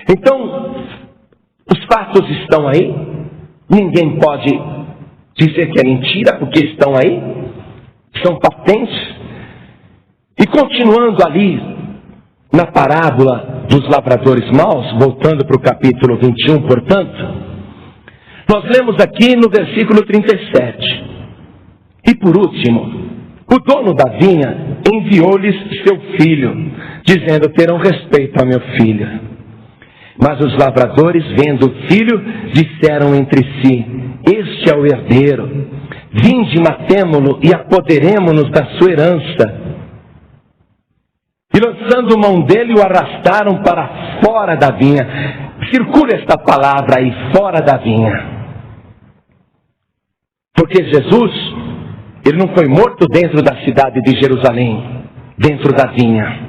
Então, os fatos estão aí. Ninguém pode dizer que é mentira, porque estão aí. São patentes. E continuando ali na parábola dos lavradores maus, voltando para o capítulo 21, portanto, nós lemos aqui no versículo 37. E por último, o dono da vinha enviou-lhes seu filho, dizendo: terão respeito a meu filho. Mas os lavradores, vendo o filho, disseram entre si: este é o herdeiro. Vinde, matemo-lo e apoderemo-nos da sua herança. E lançando mão dele, o arrastaram para fora da vinha. Circula esta palavra aí, fora da vinha. Porque Jesus, Ele não foi morto dentro da cidade de Jerusalém, dentro da vinha.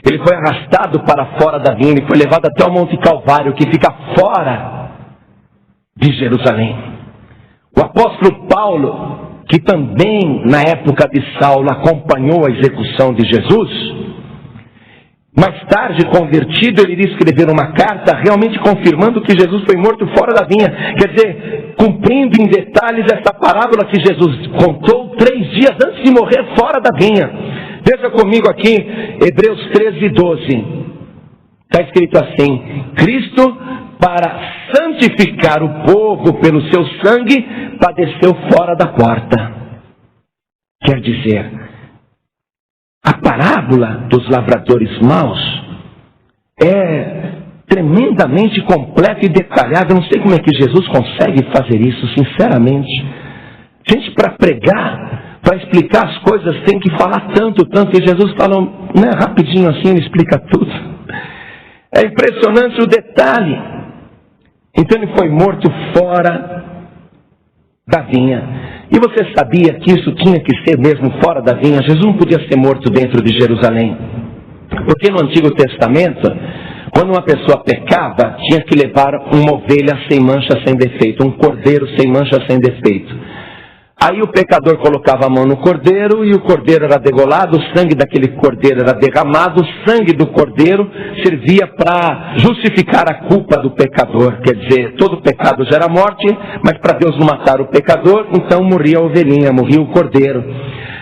Ele foi arrastado para fora da vinha, Ele foi levado até o Monte Calvário, que fica fora de Jerusalém. O apóstolo Paulo, que também na época de Saulo acompanhou a execução de Jesus, mais tarde convertido, ele iria escrever uma carta realmente confirmando que Jesus foi morto fora da vinha. Quer dizer, cumprindo em detalhes essa parábola que Jesus contou 3 dias antes de morrer fora da vinha. Veja comigo aqui, Hebreus 13:12. Está escrito assim: Cristo, para santificar o povo pelo seu sangue, padeceu fora da porta. Quer dizer, a parábola dos lavradores maus é tremendamente completa e detalhada. Eu não sei como é que Jesus consegue fazer isso, sinceramente. Gente, para pregar, para explicar as coisas, tem que falar tanto. E Jesus fala, né, rapidinho assim, ele explica tudo. É impressionante o detalhe. Então ele foi morto fora da vinha. E você sabia que isso tinha que ser mesmo fora da vinha? Jesus não podia ser morto dentro de Jerusalém. Porque no Antigo Testamento, quando uma pessoa pecava, tinha que levar uma ovelha sem mancha, sem defeito, um cordeiro sem mancha, sem defeito. Aí o pecador colocava a mão no cordeiro e o cordeiro era degolado, o sangue daquele cordeiro era derramado, o sangue do cordeiro servia para justificar a culpa do pecador. Quer dizer, todo pecado gera morte, mas para Deus não matar o pecador, então morria a ovelhinha, morria o cordeiro.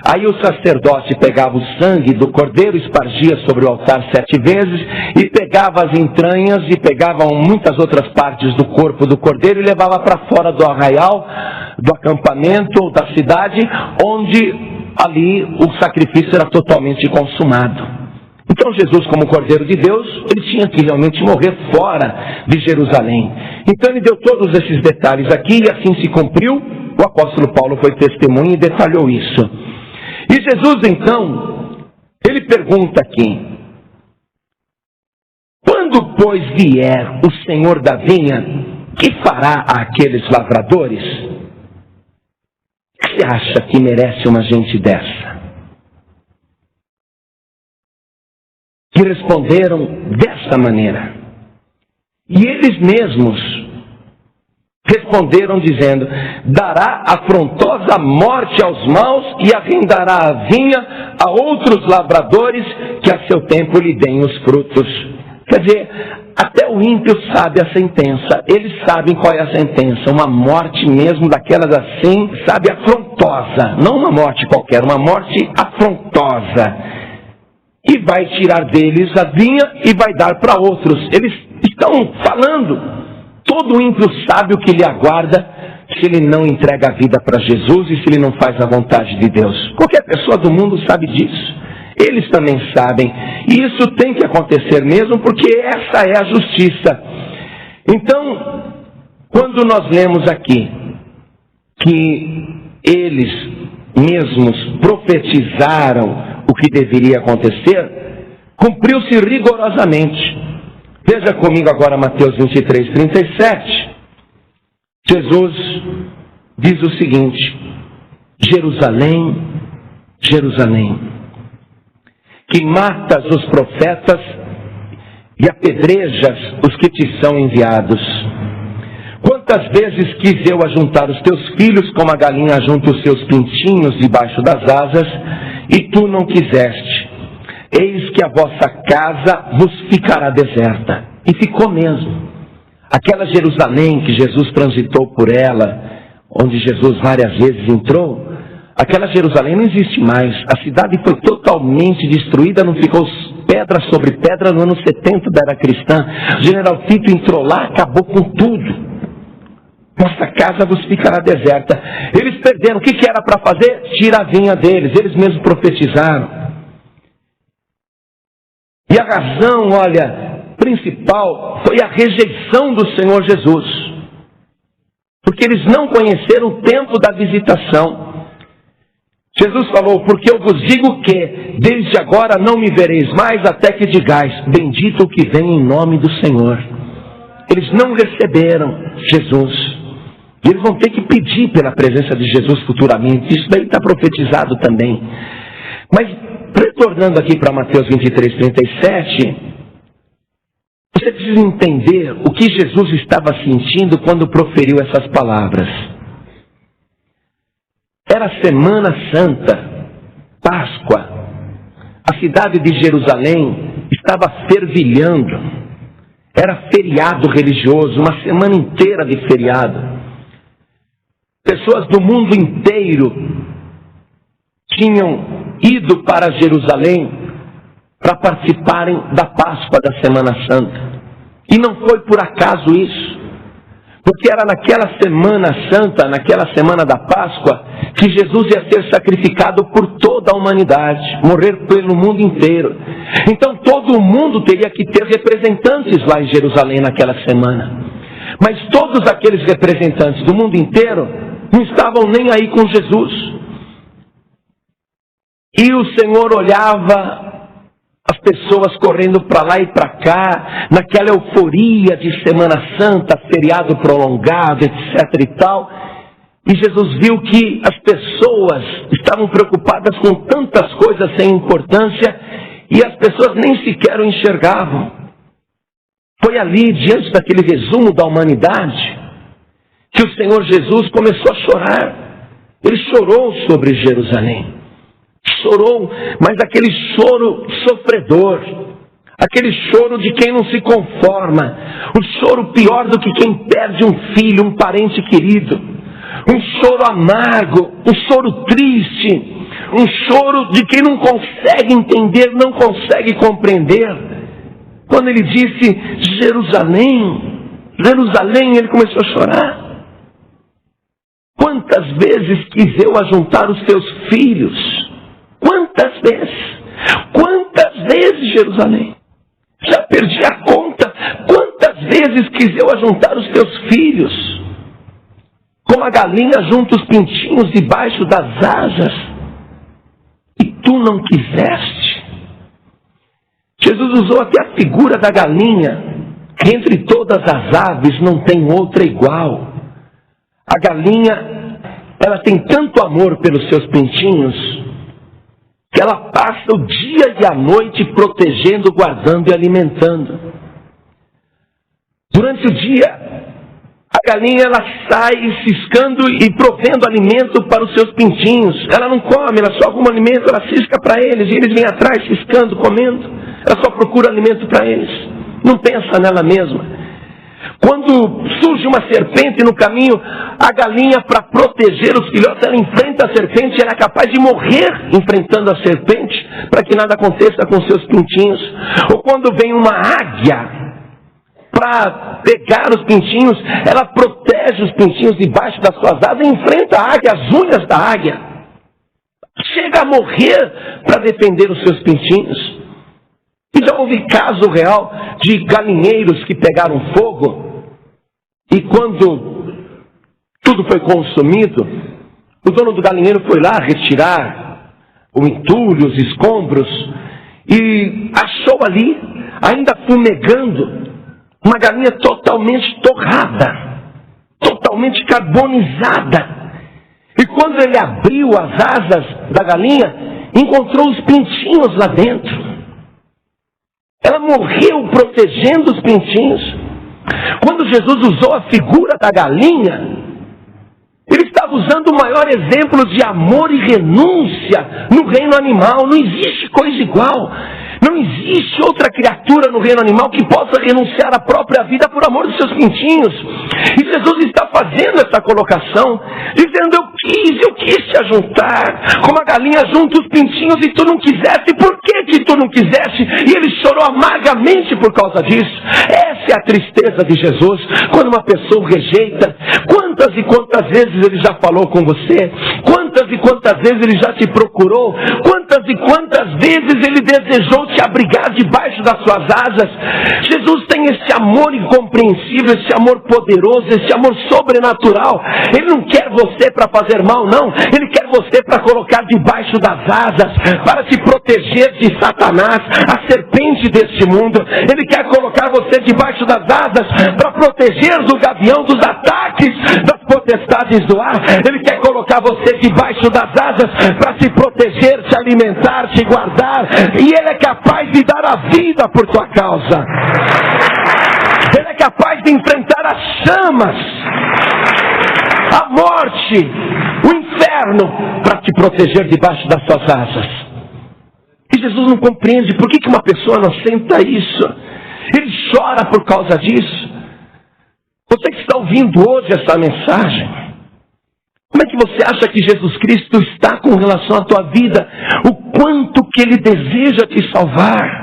Aí o sacerdote pegava o sangue do cordeiro, espargia sobre o altar 7 vezes, e pegava as entranhas e pegava muitas outras partes do corpo do cordeiro e levava para fora do arraial, do acampamento ou da cidade, onde ali o sacrifício era totalmente consumado. Então Jesus, como Cordeiro de Deus, ele tinha que realmente morrer fora de Jerusalém. Então ele deu todos esses detalhes aqui e assim se cumpriu. O apóstolo Paulo foi testemunha e detalhou isso. E Jesus então, ele pergunta aqui: quando pois vier o Senhor da vinha, que fará àqueles lavradores? O que você acha que merece uma gente dessa? Que responderam dessa maneira. E eles mesmos responderam dizendo: dará afrontosa morte aos maus e arrendará a vinha a outros lavradores que a seu tempo lhe deem os frutos. Quer dizer, até o ímpio sabe a sentença. Eles sabem qual é a sentença. Uma morte mesmo daquelas assim, sabe, afrontosa. Não uma morte qualquer, uma morte afrontosa. E vai tirar deles a vinha e vai dar para outros. Eles estão falando. Todo ímpio sabe o que lhe aguarda se ele não entrega a vida para Jesus e se ele não faz a vontade de Deus. Qualquer pessoa do mundo sabe disso. Eles também sabem. E isso tem que acontecer mesmo, porque essa é a justiça. Então, quando nós lemos aqui que eles mesmos profetizaram o que deveria acontecer, cumpriu-se rigorosamente. Veja comigo agora Mateus 23:37. Jesus diz o seguinte: Jerusalém, Jerusalém, que matas os profetas e apedrejas os que te são enviados. Quantas vezes quis eu ajuntar os teus filhos como a galinha ajunta os seus pintinhos debaixo das asas, e tu não quiseste. Eis que a vossa casa vos ficará deserta. E ficou mesmo. Aquela Jerusalém que Jesus transitou por ela, onde Jesus várias vezes entrou, aquela Jerusalém não existe mais. A cidade foi totalmente destruída, não ficou pedra sobre pedra no ano 70 da era cristã. O general Tito entrou lá, acabou com tudo. Nossa casa vos ficará deserta. Eles perderam. O que era para fazer? Tira a vinha deles. Eles mesmos profetizaram. E a razão, olha, principal foi a rejeição do Senhor Jesus. Porque eles não conheceram o tempo da visitação. Jesus falou: porque eu vos digo que desde agora não me vereis mais, até que digais, bendito o que vem em nome do Senhor. Eles não receberam Jesus. E eles vão ter que pedir pela presença de Jesus futuramente. Isso daí está profetizado também. Mas, retornando aqui para Mateus 23, 37, você precisa entender o que Jesus estava sentindo quando proferiu essas palavras. Era Semana Santa, Páscoa. A cidade de Jerusalém estava fervilhando. Era feriado religioso, uma semana inteira de feriado. Pessoas do mundo inteiro tinham ido para Jerusalém para participarem da Páscoa da Semana Santa. E não foi por acaso isso. Porque era naquela Semana Santa, naquela semana da Páscoa, que Jesus ia ser sacrificado por toda a humanidade, morrer pelo mundo inteiro. Então todo o mundo teria que ter representantes lá em Jerusalém naquela semana. Mas todos aqueles representantes do mundo inteiro não estavam nem aí com Jesus. E o Senhor olhava as pessoas correndo para lá e para cá, naquela euforia de Semana Santa, feriado prolongado, etc. e tal. E Jesus viu que as pessoas estavam preocupadas com tantas coisas sem importância, e as pessoas nem sequer o enxergavam. Foi ali, diante daquele resumo da humanidade, que o Senhor Jesus começou a chorar. Ele chorou sobre Jerusalém. Chorou, mas aquele choro sofredor, aquele choro de quem não se conforma, um choro pior do que quem perde um filho, um parente querido, um choro amargo, um choro triste, um choro de quem não consegue entender, não consegue compreender. Quando ele disse Jerusalém, Jerusalém, ele começou a chorar. Quantas vezes quis eu ajuntar os teus filhos? Quantas vezes? Quantas vezes, Jerusalém? Já perdi a conta. Quantas vezes quis eu ajuntar os teus filhos? Como a galinha junta os pintinhos debaixo das asas. E tu não quiseste. Jesus usou até a figura da galinha. Entre todas as aves não tem outra igual. A galinha, ela tem tanto amor pelos seus pintinhos, que ela passa o dia e a noite protegendo, guardando e alimentando. Durante o dia, a galinha ela sai ciscando e provendo alimento para os seus pintinhos. Ela não come, ela só arruma alimento, ela cisca para eles, e eles vêm atrás ciscando, comendo. Ela só procura alimento para eles, não pensa nela mesma. Quando surge uma serpente no caminho, a galinha, para proteger os filhotes, ela enfrenta a serpente, ela é capaz de morrer enfrentando a serpente, para que nada aconteça com seus pintinhos. Ou quando vem uma águia para pegar os pintinhos, ela protege os pintinhos debaixo das suas asas e enfrenta a águia, as unhas da águia. Chega a morrer para defender os seus pintinhos. E já houve caso real de galinheiros que pegaram fogo, e quando tudo foi consumido, o dono do galinheiro foi lá retirar o entulho, os escombros, e achou ali, ainda fumegando, uma galinha totalmente torrada, totalmente carbonizada. E quando ele abriu as asas da galinha, encontrou os pintinhos lá dentro. Ela morreu protegendo os pintinhos. Quando Jesus usou a figura da galinha, ele estava usando o maior exemplo de amor e renúncia no reino animal. Não existe coisa igual. Não existe outra criatura no reino animal que possa renunciar à própria vida por amor dos seus pintinhos. E Jesus está fazendo essa colocação, dizendo: eu quis te ajuntar, como a galinha junta os pintinhos, e tu não quiseste. Por que tu não quiseste? E ele chorou amargamente por causa disso. Essa é a tristeza de Jesus, quando uma pessoa o rejeita. Quantas e quantas vezes ele já falou com você? Quantas e quantas vezes ele já te procurou? Quantas e quantas vezes ele desejou te abrigar debaixo das suas asas? Jesus tem esse amor incompreensível, esse amor poderoso, esse amor sobrenatural. Ele não quer você para fazer mal, não. Ele quer você para colocar debaixo das asas, para te proteger de Satanás, a serpente deste mundo. Ele quer colocar você debaixo das asas para proteger do gavião, dos ataques das potestades do ar. Ele quer colocar você debaixo das asas para te proteger, te alimentar, te guardar. E ele é capaz de dar a vida por tua causa. Ele é capaz de enfrentar as chamas, a morte, o inferno, para te proteger debaixo das suas asas. E Jesus não compreende por que uma pessoa não senta isso. Ele chora por causa disso. Você que está ouvindo hoje essa mensagem, como é que você acha que Jesus Cristo está com relação à tua vida? O quanto que Ele deseja te salvar.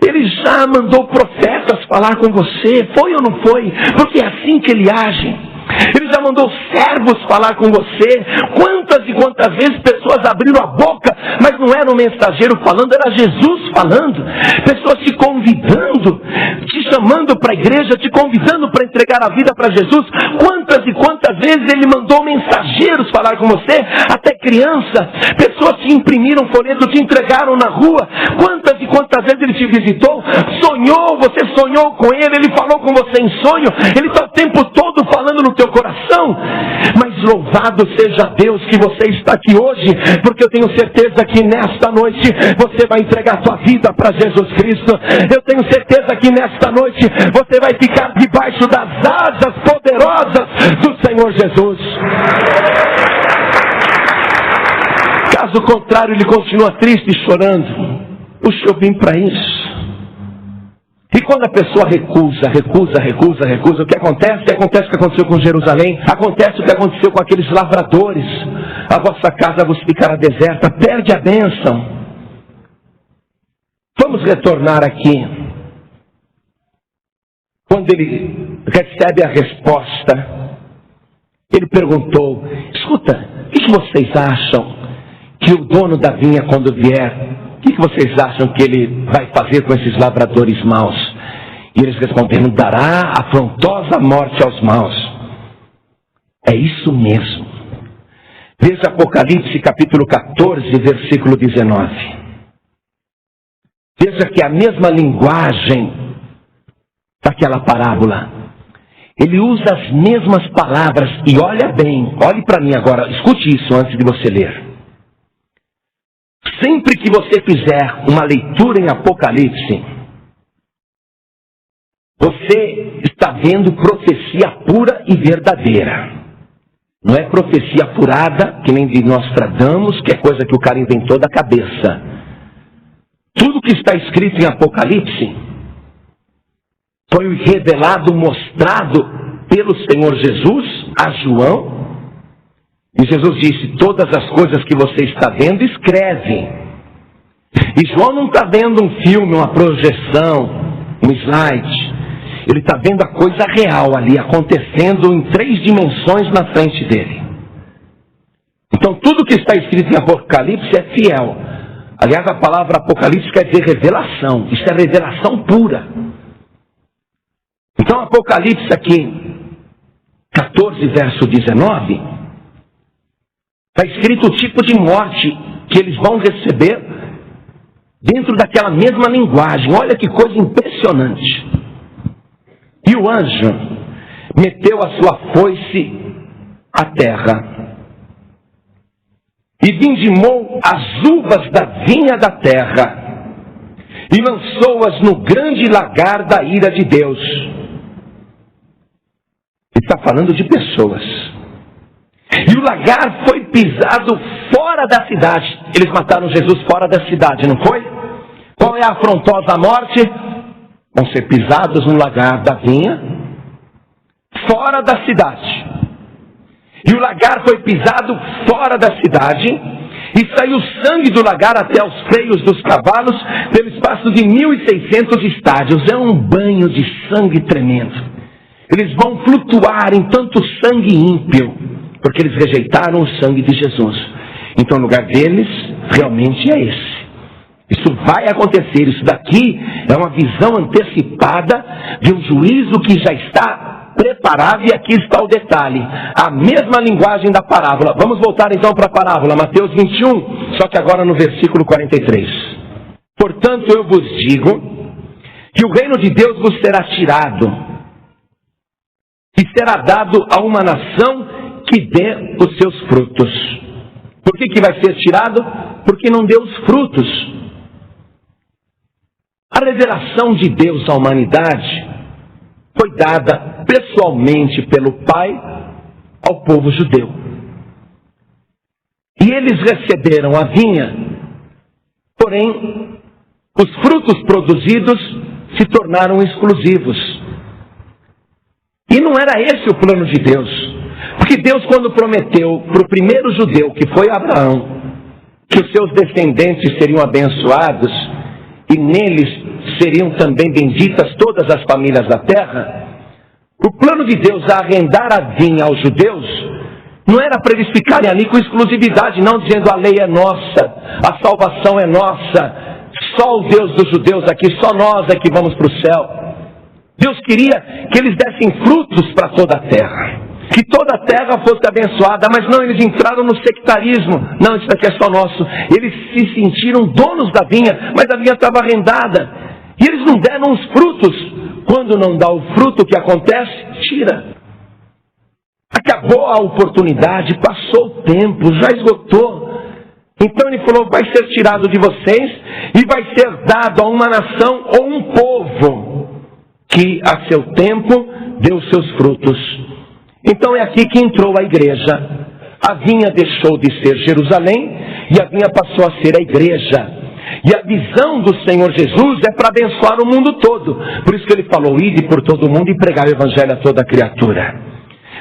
Ele já mandou profetas falar com você, foi ou não foi? Porque é assim que Ele age. Ele já mandou servos falar com você. Quantas e quantas vezes pessoas abriram a boca, mas não era um mensageiro falando, era Jesus falando. Pessoas te convidando, te chamando para a igreja, te convidando para entregar a vida para Jesus. Quantas e quantas vezes Ele mandou mensageiros falar com você, até criança. Pessoas te imprimiram folheto, te entregaram na rua. Quantas e quantas vezes Ele te visitou, sonhou, você sonhou com Ele falou com você em sonho. Ele está o tempo todo falando no teu coração. Mas louvado seja Deus que você está aqui hoje, porque eu tenho certeza que nesta noite você vai entregar a tua vida para Jesus Cristo. Eu tenho certeza que nesta noite você vai ficar debaixo das asas poderosas do Senhor Jesus. Caso contrário, ele continua triste e chorando. Puxa, eu vim para isso. E quando a pessoa recusa, o que acontece? Acontece o que aconteceu com Jerusalém, acontece o que aconteceu com aqueles lavradores. A vossa casa vos ficará deserta, perde a bênção. Vamos retornar aqui. Quando ele recebe a resposta, ele perguntou: escuta, o que vocês acham que o dono da vinha, quando vier, o que vocês acham que ele vai fazer com esses lavradores maus? E eles responderam: dará afrontosa morte aos maus. É isso mesmo. Veja Apocalipse capítulo 14, versículo 19. Veja que a mesma linguagem daquela parábola. Ele usa as mesmas palavras. E olha bem, olhe para mim agora, escute isso antes de você ler. Sempre que você fizer uma leitura em Apocalipse, você está vendo profecia pura e verdadeira. Não é profecia furada, que nem de Nostradamus, que é coisa que o cara inventou da cabeça. Tudo que está escrito em Apocalipse foi revelado, mostrado pelo Senhor Jesus a João. E Jesus disse: todas as coisas que você está vendo, escreve. E João não está vendo um filme, uma projeção, um slide. Ele está vendo a coisa real ali, acontecendo em 3 dimensões na frente dele. Então tudo que está escrito em Apocalipse é fiel. Aliás, a palavra Apocalipse quer dizer revelação. Isso é revelação pura. Então Apocalipse aqui, 14, verso 19... está escrito o tipo de morte que eles vão receber dentro daquela mesma linguagem. Olha que coisa impressionante. E o anjo meteu a sua foice à terra e vindimou as uvas da vinha da terra e lançou-as no grande lagar da ira de Deus. Ele está falando de pessoas. E o lagar foi pisado fora da cidade. Eles mataram Jesus fora da cidade, não foi? Qual é a afrontosa morte? Vão ser pisados no lagar da vinha, fora da cidade. E o lagar foi pisado fora da cidade, e saiu sangue do lagar até os freios dos cavalos, pelo espaço de 1.600 estádios. É um banho de sangue tremendo. Eles vão flutuar em tanto sangue ímpio, porque eles rejeitaram o sangue de Jesus. Então o lugar deles realmente é esse. Isso vai acontecer. Isso daqui é uma visão antecipada de um juízo que já está preparado, e aqui está o detalhe. A mesma linguagem da parábola. Vamos voltar então para a parábola, Mateus 21, só que agora no versículo 43. Portanto eu vos digo que o reino de Deus vos será tirado e será dado a uma nação que dê os seus frutos. Por que vai ser tirado? Porque não deu os frutos. A revelação de Deus à humanidade foi dada pessoalmente pelo Pai ao povo judeu. E eles receberam a vinha, porém, os frutos produzidos se tornaram exclusivos. E não era esse o plano de Deus. Porque Deus, quando prometeu para o primeiro judeu, que foi Abraão, que os seus descendentes seriam abençoados, e neles seriam também benditas todas as famílias da terra, o plano de Deus a arrendar a vinha aos judeus, não era para eles ficarem ali com exclusividade, não, dizendo a lei é nossa, a salvação é nossa, só o Deus dos judeus aqui, só nós é que vamos para o céu. Deus queria que eles dessem frutos para toda a terra, que toda a terra fosse abençoada, mas não, eles entraram no sectarismo. Não, isso daqui é só nosso. Eles se sentiram donos da vinha, mas a vinha estava arrendada. E eles não deram os frutos. Quando não dá o fruto, o que acontece? Tira. Acabou a oportunidade, passou o tempo, já esgotou. Então ele falou, vai ser tirado de vocês e vai ser dado a uma nação ou um povo que a seu tempo deu seus frutos. Então é aqui que entrou a igreja. A vinha deixou de ser Jerusalém e a vinha passou a ser a igreja. E a visão do Senhor Jesus é para abençoar o mundo todo. Por isso que ele falou, ide por todo o mundo e pregar o evangelho a toda criatura.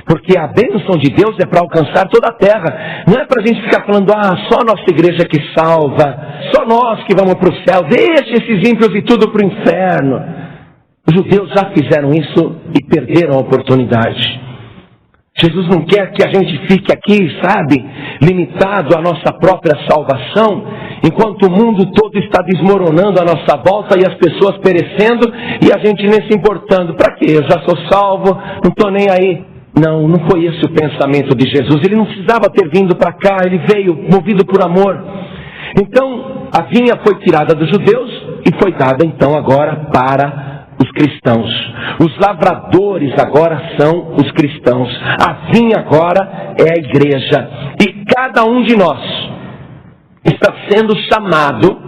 Porque a bênção de Deus é para alcançar toda a terra. Não é para a gente ficar falando, só a nossa igreja que salva, só nós que vamos para o céu, deixa esses ímpios e tudo para o inferno. Os judeus já fizeram isso e perderam a oportunidade. Jesus não quer que a gente fique aqui, sabe, limitado à nossa própria salvação, enquanto o mundo todo está desmoronando à nossa volta e as pessoas perecendo, e a gente nem se importando. Para quê? Eu já sou salvo, não estou nem aí. Não, não foi esse o pensamento de Jesus. Ele não precisava ter vindo para cá, ele veio movido por amor. Então, a vinha foi tirada dos judeus e foi dada então agora para os cristãos. Os lavradores agora são os cristãos. A vinha agora é a igreja. E cada um de nós está sendo chamado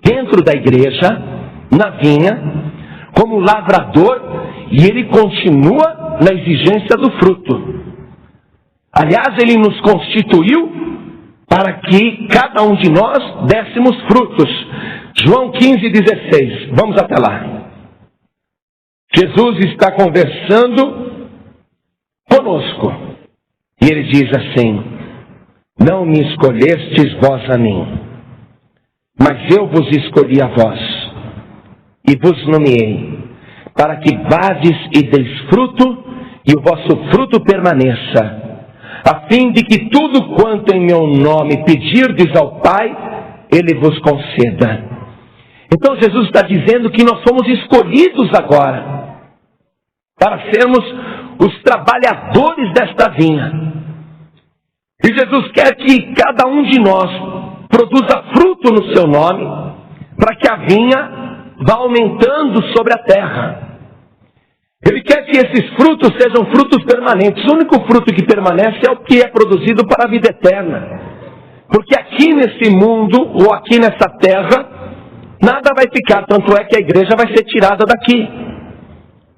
dentro da igreja, na vinha, como lavrador, e ele continua na exigência do fruto. Aliás, ele nos constituiu para que cada um de nós dessemos frutos. João 15:16. Vamos até lá. Jesus está conversando conosco. E ele diz assim, não me escolhestes vós a mim, mas eu vos escolhi a vós, e vos nomeei, para que vades e deis fruto, e o vosso fruto permaneça, a fim de que tudo quanto em meu nome pedirdes ao Pai, Ele vos conceda. Então Jesus está dizendo que nós somos escolhidos agora para sermos os trabalhadores desta vinha. E Jesus quer que cada um de nós produza fruto no seu nome, para que a vinha vá aumentando sobre a terra. Ele quer que esses frutos sejam frutos permanentes. O único fruto que permanece é o que é produzido para a vida eterna. Porque aqui nesse mundo, ou aqui nessa terra, nada vai ficar, tanto é que a igreja vai ser tirada daqui.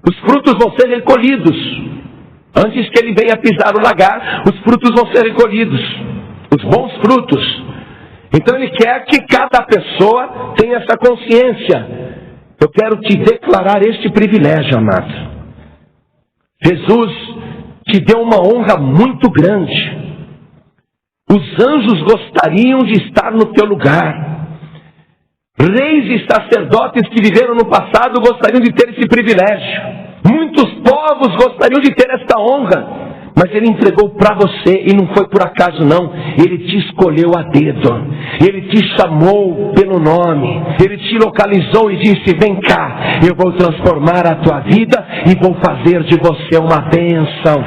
Os frutos vão ser recolhidos. Antes que ele venha pisar o lagar, os frutos vão ser recolhidos. Os bons frutos. Então ele quer que cada pessoa tenha essa consciência. Eu quero te declarar este privilégio, amado. Jesus te deu uma honra muito grande. Os anjos gostariam de estar no teu lugar. Reis e sacerdotes que viveram no passado gostariam de ter esse privilégio. Muitos povos gostariam de ter esta honra. Mas Ele entregou para você, e não foi por acaso não. Ele te escolheu a dedo. Ele te chamou pelo nome. Ele te localizou e disse: vem cá, eu vou transformar a tua vida e vou fazer de você uma bênção.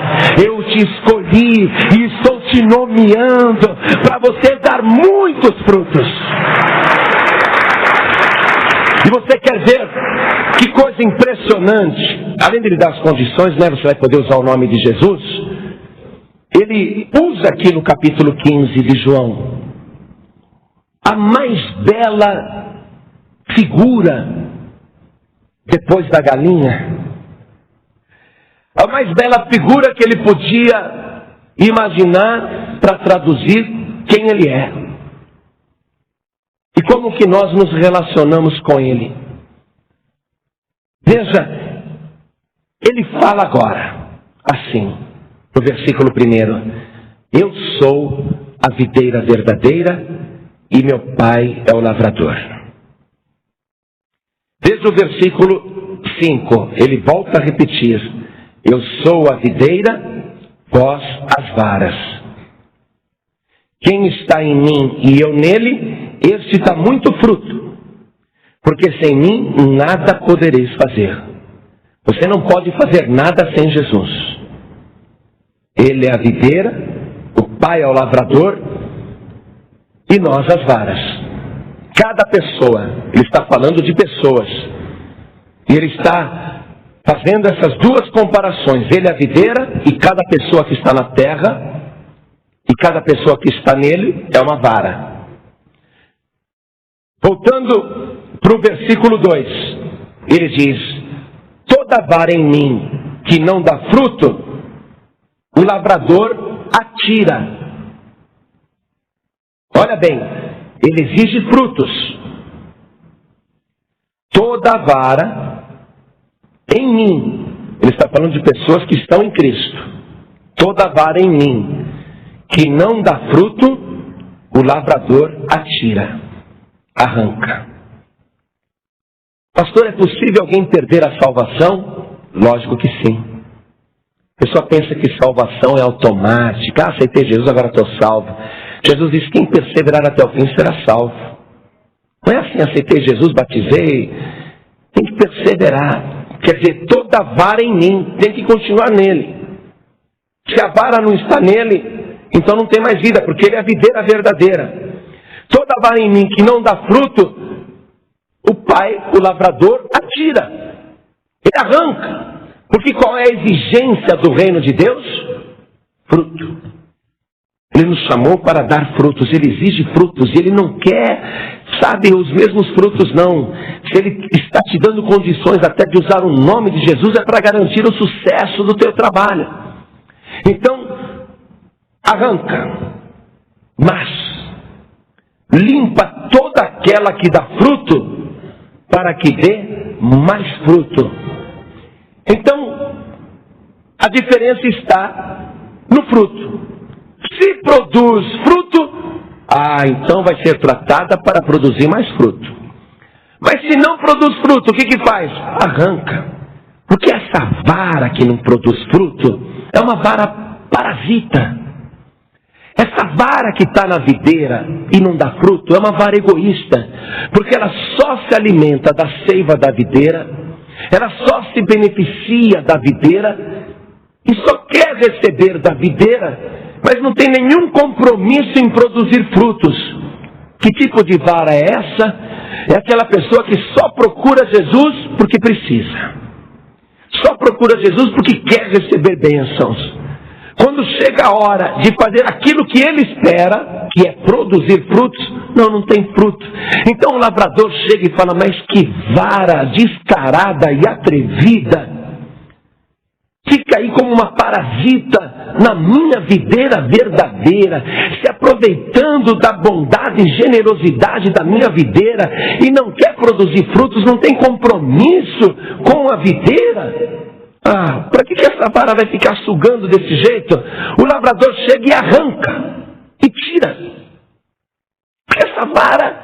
Eu te escolhi e estou te nomeando para você dar muitos frutos. E você quer ver que coisa impressionante? Além de lhe dar as condições, né, você vai poder usar o nome de Jesus. Ele usa aqui no capítulo 15 de João a mais bela figura depois da galinha. A mais bela figura que ele podia imaginar para traduzir quem ele é. E como que nós nos relacionamos com ele. Veja, ele fala agora, assim, no versículo 1. Eu sou a videira verdadeira e meu pai é o lavrador. Desde o versículo 5, ele volta a repetir. Eu sou a videira, vós as varas. Quem está em mim e eu nele, este dá muito fruto, porque sem mim nada podereis fazer. Você não pode fazer nada sem Jesus. Ele é a videira, o Pai é o lavrador e nós as varas. Cada pessoa, ele está falando de pessoas, e ele está fazendo essas duas comparações. Ele é a videira e cada pessoa que está na terra, e cada pessoa que está nele é uma vara. Voltando para o versículo 2, ele diz: toda vara em mim que não dá fruto, o lavrador atira. Olha bem, ele exige frutos. Toda vara em mim, ele está falando de pessoas que estão em Cristo. Toda vara em mim que não dá fruto, o lavrador atira. Arranca. Pastor, é possível alguém perder a salvação? Lógico que sim. A pessoa pensa que salvação é automática. Aceitei Jesus, agora estou salvo. Jesus disse: quem perseverar até o fim será salvo. Não é assim, aceitei Jesus, batizei. Tem que perseverar. Quer dizer, toda vara em mim tem que continuar nele. Se a vara não está nele, então não tem mais vida, porque ele é a videira verdadeira. Toda vara em mim que não dá fruto, o Pai, o lavrador, atira. Ele arranca. Porque qual é a exigência do reino de Deus? Fruto. Ele nos chamou para dar frutos. Ele exige frutos. E ele não quer, sabe, os mesmos frutos não. Se ele está te dando condições até de usar o nome de Jesus, é para garantir o sucesso do teu trabalho. Então, arranca. Mas limpa toda aquela que dá fruto, para que dê mais fruto. Então, a diferença está no fruto. Se produz fruto, então vai ser tratada para produzir mais fruto. Mas se não produz fruto, o que faz? Arranca. Porque essa vara que não produz fruto é uma vara parasita. Essa vara que está na videira e não dá fruto é uma vara egoísta, porque ela só se alimenta da seiva da videira, ela só se beneficia da videira e só quer receber da videira, mas não tem nenhum compromisso em produzir frutos. Que tipo de vara é essa? É aquela pessoa que só procura Jesus porque precisa, só procura Jesus porque quer receber bênçãos. Quando chega a hora de fazer aquilo que ele espera, que é produzir frutos, Não tem fruto. Então o lavrador chega e fala, mas que vara descarada e atrevida. Fica aí como uma parasita na minha videira verdadeira, se aproveitando da bondade e generosidade da minha videira e não quer produzir frutos, não tem compromisso com a videira. Para que essa vara vai ficar sugando desse jeito? O lavrador chega e arranca e tira. Essa vara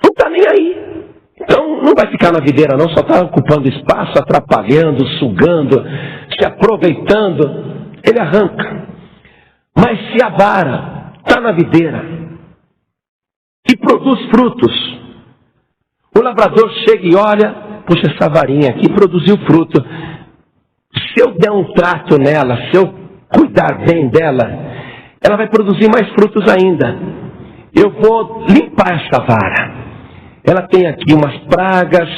não está nem aí. Então não vai ficar na videira não, só está ocupando espaço, atrapalhando, sugando, se aproveitando. Ele arranca. Mas se a vara está na videira e produz frutos, o lavrador chega e olha, puxa, essa varinha aqui produziu fruto. Se eu der um trato nela, se eu cuidar bem dela, ela vai produzir mais frutos ainda. Eu vou limpar essa vara. Ela tem aqui umas pragas,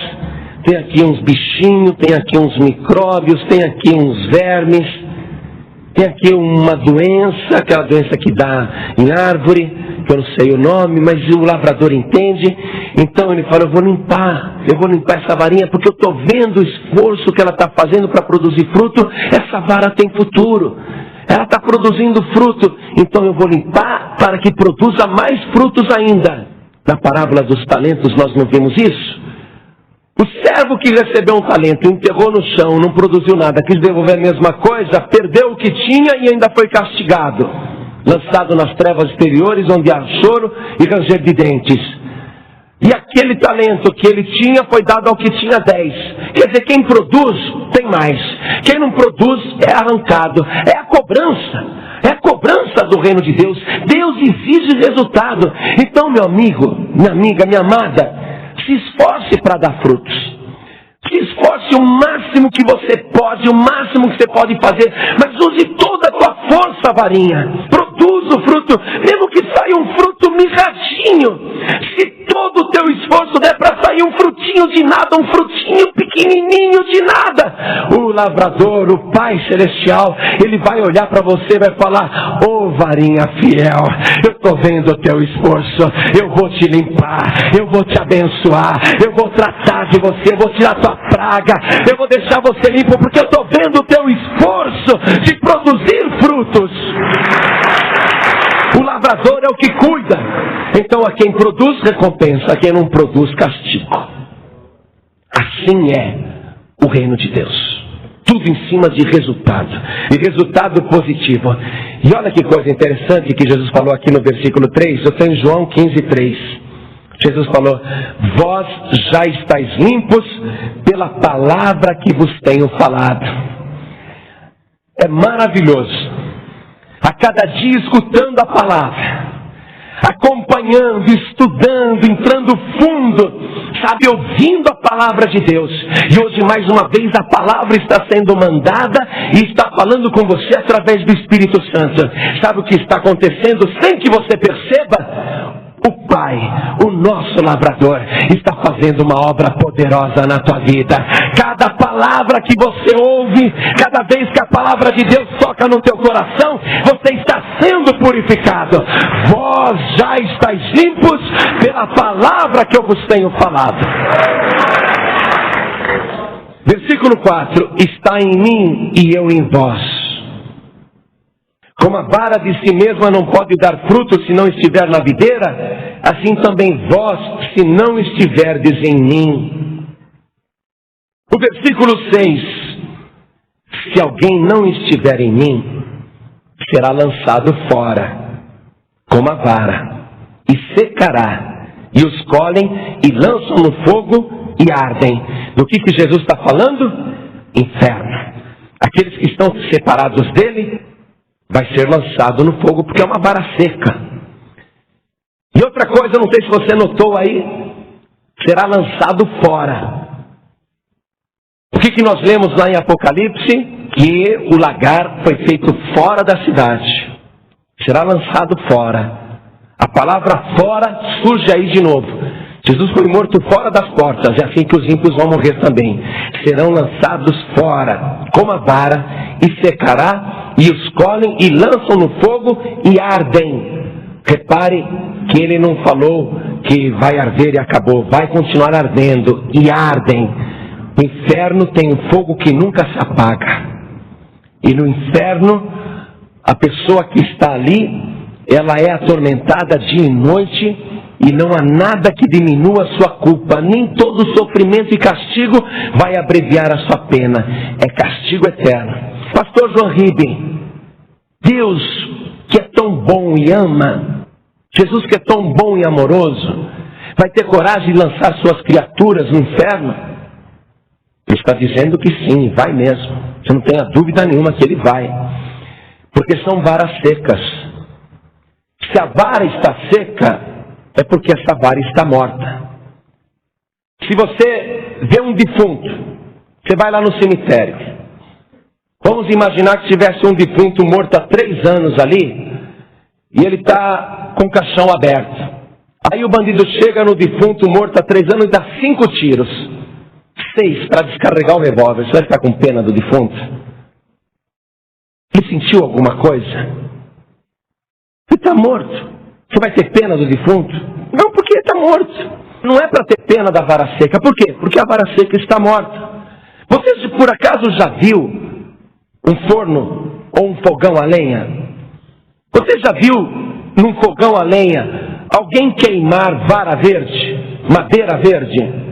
tem aqui uns bichinhos, tem aqui uns micróbios, tem aqui uns vermes, tem aqui uma doença, aquela doença que dá em árvore, que eu não sei o nome, mas o lavrador entende. Então ele fala, eu vou limpar essa varinha, porque eu estou vendo o esforço que ela está fazendo para produzir fruto. Essa vara tem futuro, ela está produzindo fruto, então eu vou limpar para que produza mais frutos ainda. Na parábola dos talentos nós não vimos isso? O servo que recebeu um talento, enterrou no chão, não produziu nada, quis devolver a mesma coisa, perdeu o que tinha e ainda foi castigado. Lançado nas trevas exteriores, onde há choro e ranger de dentes. E aquele talento que ele tinha foi dado ao que tinha 10. Quer dizer, quem produz tem mais. Quem não produz é arrancado. É a cobrança. É a cobrança do reino de Deus. Deus exige resultado. Então, meu amigo, minha amiga, minha amada, se esforce para dar frutos. Se esforce o máximo que você pode, o máximo que você pode fazer. Mas use toda a tua força, varinha. Produz o fruto, mesmo que saia um fruto mirradinho. Se todo o teu esforço der para sair um frutinho de nada, um frutinho pequenininho de nada, o lavrador, o Pai Celestial, ele vai olhar para você e vai falar, ô varinha fiel, eu estou vendo o teu esforço, eu vou te limpar, eu vou te abençoar, eu vou tratar de você, eu vou tirar tua praga, eu vou deixar você limpo, porque eu estou vendo o teu esforço de produzir frutos. O lavrador é o que cuida. Então a quem produz recompensa, a quem não produz castigo. Assim é o reino de Deus. Tudo em cima de resultado. E resultado positivo. E olha que coisa interessante que Jesus falou aqui no versículo 3. Eu estou em João 15:3. Jesus falou, vós já estáis limpos pela palavra que vos tenho falado. É maravilhoso. A cada dia escutando a palavra, acompanhando, estudando, entrando fundo, sabe, ouvindo a palavra de Deus. E hoje mais uma vez a palavra está sendo mandada e está falando com você através do Espírito Santo. Sabe o que está acontecendo sem que você perceba? O Pai, o nosso lavrador, está fazendo uma obra poderosa na tua vida. Cada palavra que você ouve, cada vez que a palavra de Deus toca no teu coração, você está sendo purificado. Vós já estáis limpos pela palavra que eu vos tenho falado. Versículo 4, está em mim e eu em vós. Como a vara de si mesma não pode dar fruto se não estiver na videira, assim também vós, se não estiverdes em mim. O versículo 6, se alguém não estiver em mim, será lançado fora, como a vara, e secará, e os colhem e lançam no fogo e ardem. Do que Jesus está falando? Inferno. Aqueles que estão separados dele, vai ser lançado no fogo, porque é uma vara seca. E outra coisa, não sei se você notou aí, será lançado fora. O que nós lemos lá em Apocalipse? Que o lagar foi feito fora da cidade. Será lançado fora. A palavra fora surge aí de novo. Jesus foi morto fora das portas, é assim que os ímpios vão morrer também. Serão lançados fora, como a vara, e secará, e os colhem e lançam no fogo e ardem. Repare que ele não falou que vai arder e acabou. Vai continuar ardendo e ardem. O inferno tem um fogo que nunca se apaga. E no inferno, a pessoa que está ali, ela é atormentada dia e noite, e não há nada que diminua a sua culpa. Nem todo sofrimento e castigo vai abreviar a sua pena. É castigo eterno. Pastor João Ribe, Deus que é tão bom e ama, Jesus que é tão bom e amoroso, vai ter coragem de lançar suas criaturas no inferno? Ele está dizendo que sim, vai mesmo. Você não tenha dúvida nenhuma que ele vai. Porque são varas secas. Se a vara está seca, é porque essa vara está morta. Se você vê um defunto, você vai lá no cemitério. Vamos imaginar que tivesse um defunto morto há 3 anos ali, e ele está com o caixão aberto. Aí o bandido chega no defunto morto há 3 anos e dá 5 tiros. 6 para descarregar o revólver. Você vai ficar com pena do defunto? Ele sentiu alguma coisa? Ele está morto. Você vai ter pena do defunto? Não, porque ele está morto. Não é para ter pena da vara seca. Por quê? Porque a vara seca está morta. Você por acaso já viu um forno ou um fogão a lenha? Você já viu num fogão a lenha alguém queimar vara verde? Madeira verde?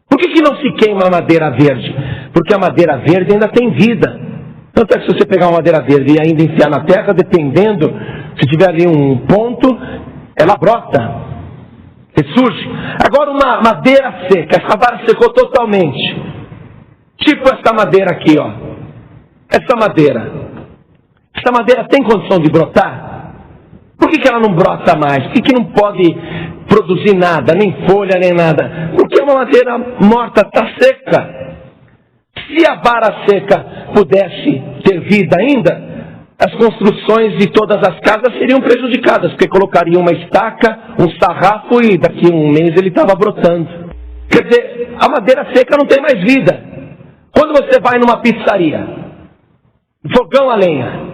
Por que não se queima a madeira verde? Porque a madeira verde ainda tem vida. Tanto é que se você pegar uma madeira verde e ainda enfiar na terra, dependendo, se tiver ali um ponto, ela brota, ressurge. Agora uma madeira seca, essa vara secou totalmente. Tipo essa madeira aqui, ó. Essa madeira tem condição de brotar? Por que ela não brota mais? Por que não pode produzir nada, nem folha, nem nada? Porque é uma madeira morta, está seca. Se a vara seca pudesse ter vida ainda, as construções de todas as casas seriam prejudicadas, porque colocariam uma estaca, um sarrafo e daqui a um mês ele estava brotando. Quer dizer, a madeira seca não tem mais vida. Quando você vai numa pizzaria, fogão a lenha,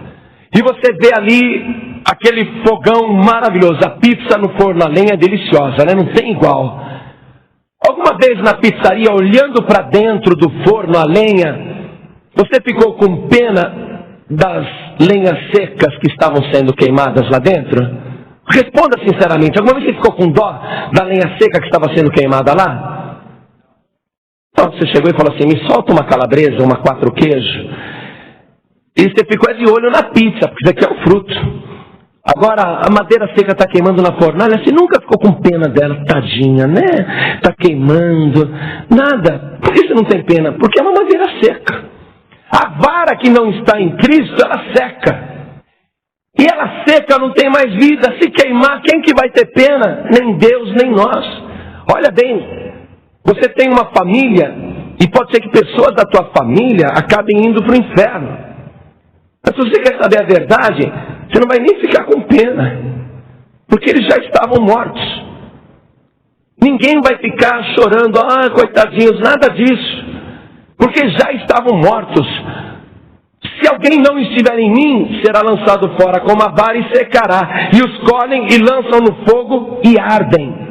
e você vê ali aquele fogão maravilhoso, a pizza no forno a lenha é deliciosa, né? Não tem igual. Alguma vez na pizzaria, olhando para dentro do forno a lenha, você ficou com pena das lenhas secas que estavam sendo queimadas lá dentro? Responda sinceramente, alguma vez você ficou com dó da lenha seca que estava sendo queimada lá? Então você chegou e falou assim, me solta uma calabresa, uma 4 queijo. E você ficou de olho na pizza, porque isso aqui é o fruto. Agora, a madeira seca está queimando na fornalha, você nunca ficou com pena dela, tadinha, né? Está queimando, nada. Por que você não tem pena? Porque é uma madeira seca. A vara que não está em Cristo, ela seca. E ela seca, não tem mais vida. Se queimar, quem que vai ter pena? Nem Deus, nem nós. Olha bem, você tem uma família, e pode ser que pessoas da tua família acabem indo para o inferno. Mas se você quer saber a verdade, você não vai nem ficar com pena, porque eles já estavam mortos. Ninguém vai ficar chorando, coitadinhos, nada disso, porque já estavam mortos. Se alguém não estiver em mim, será lançado fora como a vara e secará, e os colhem e lançam no fogo e ardem.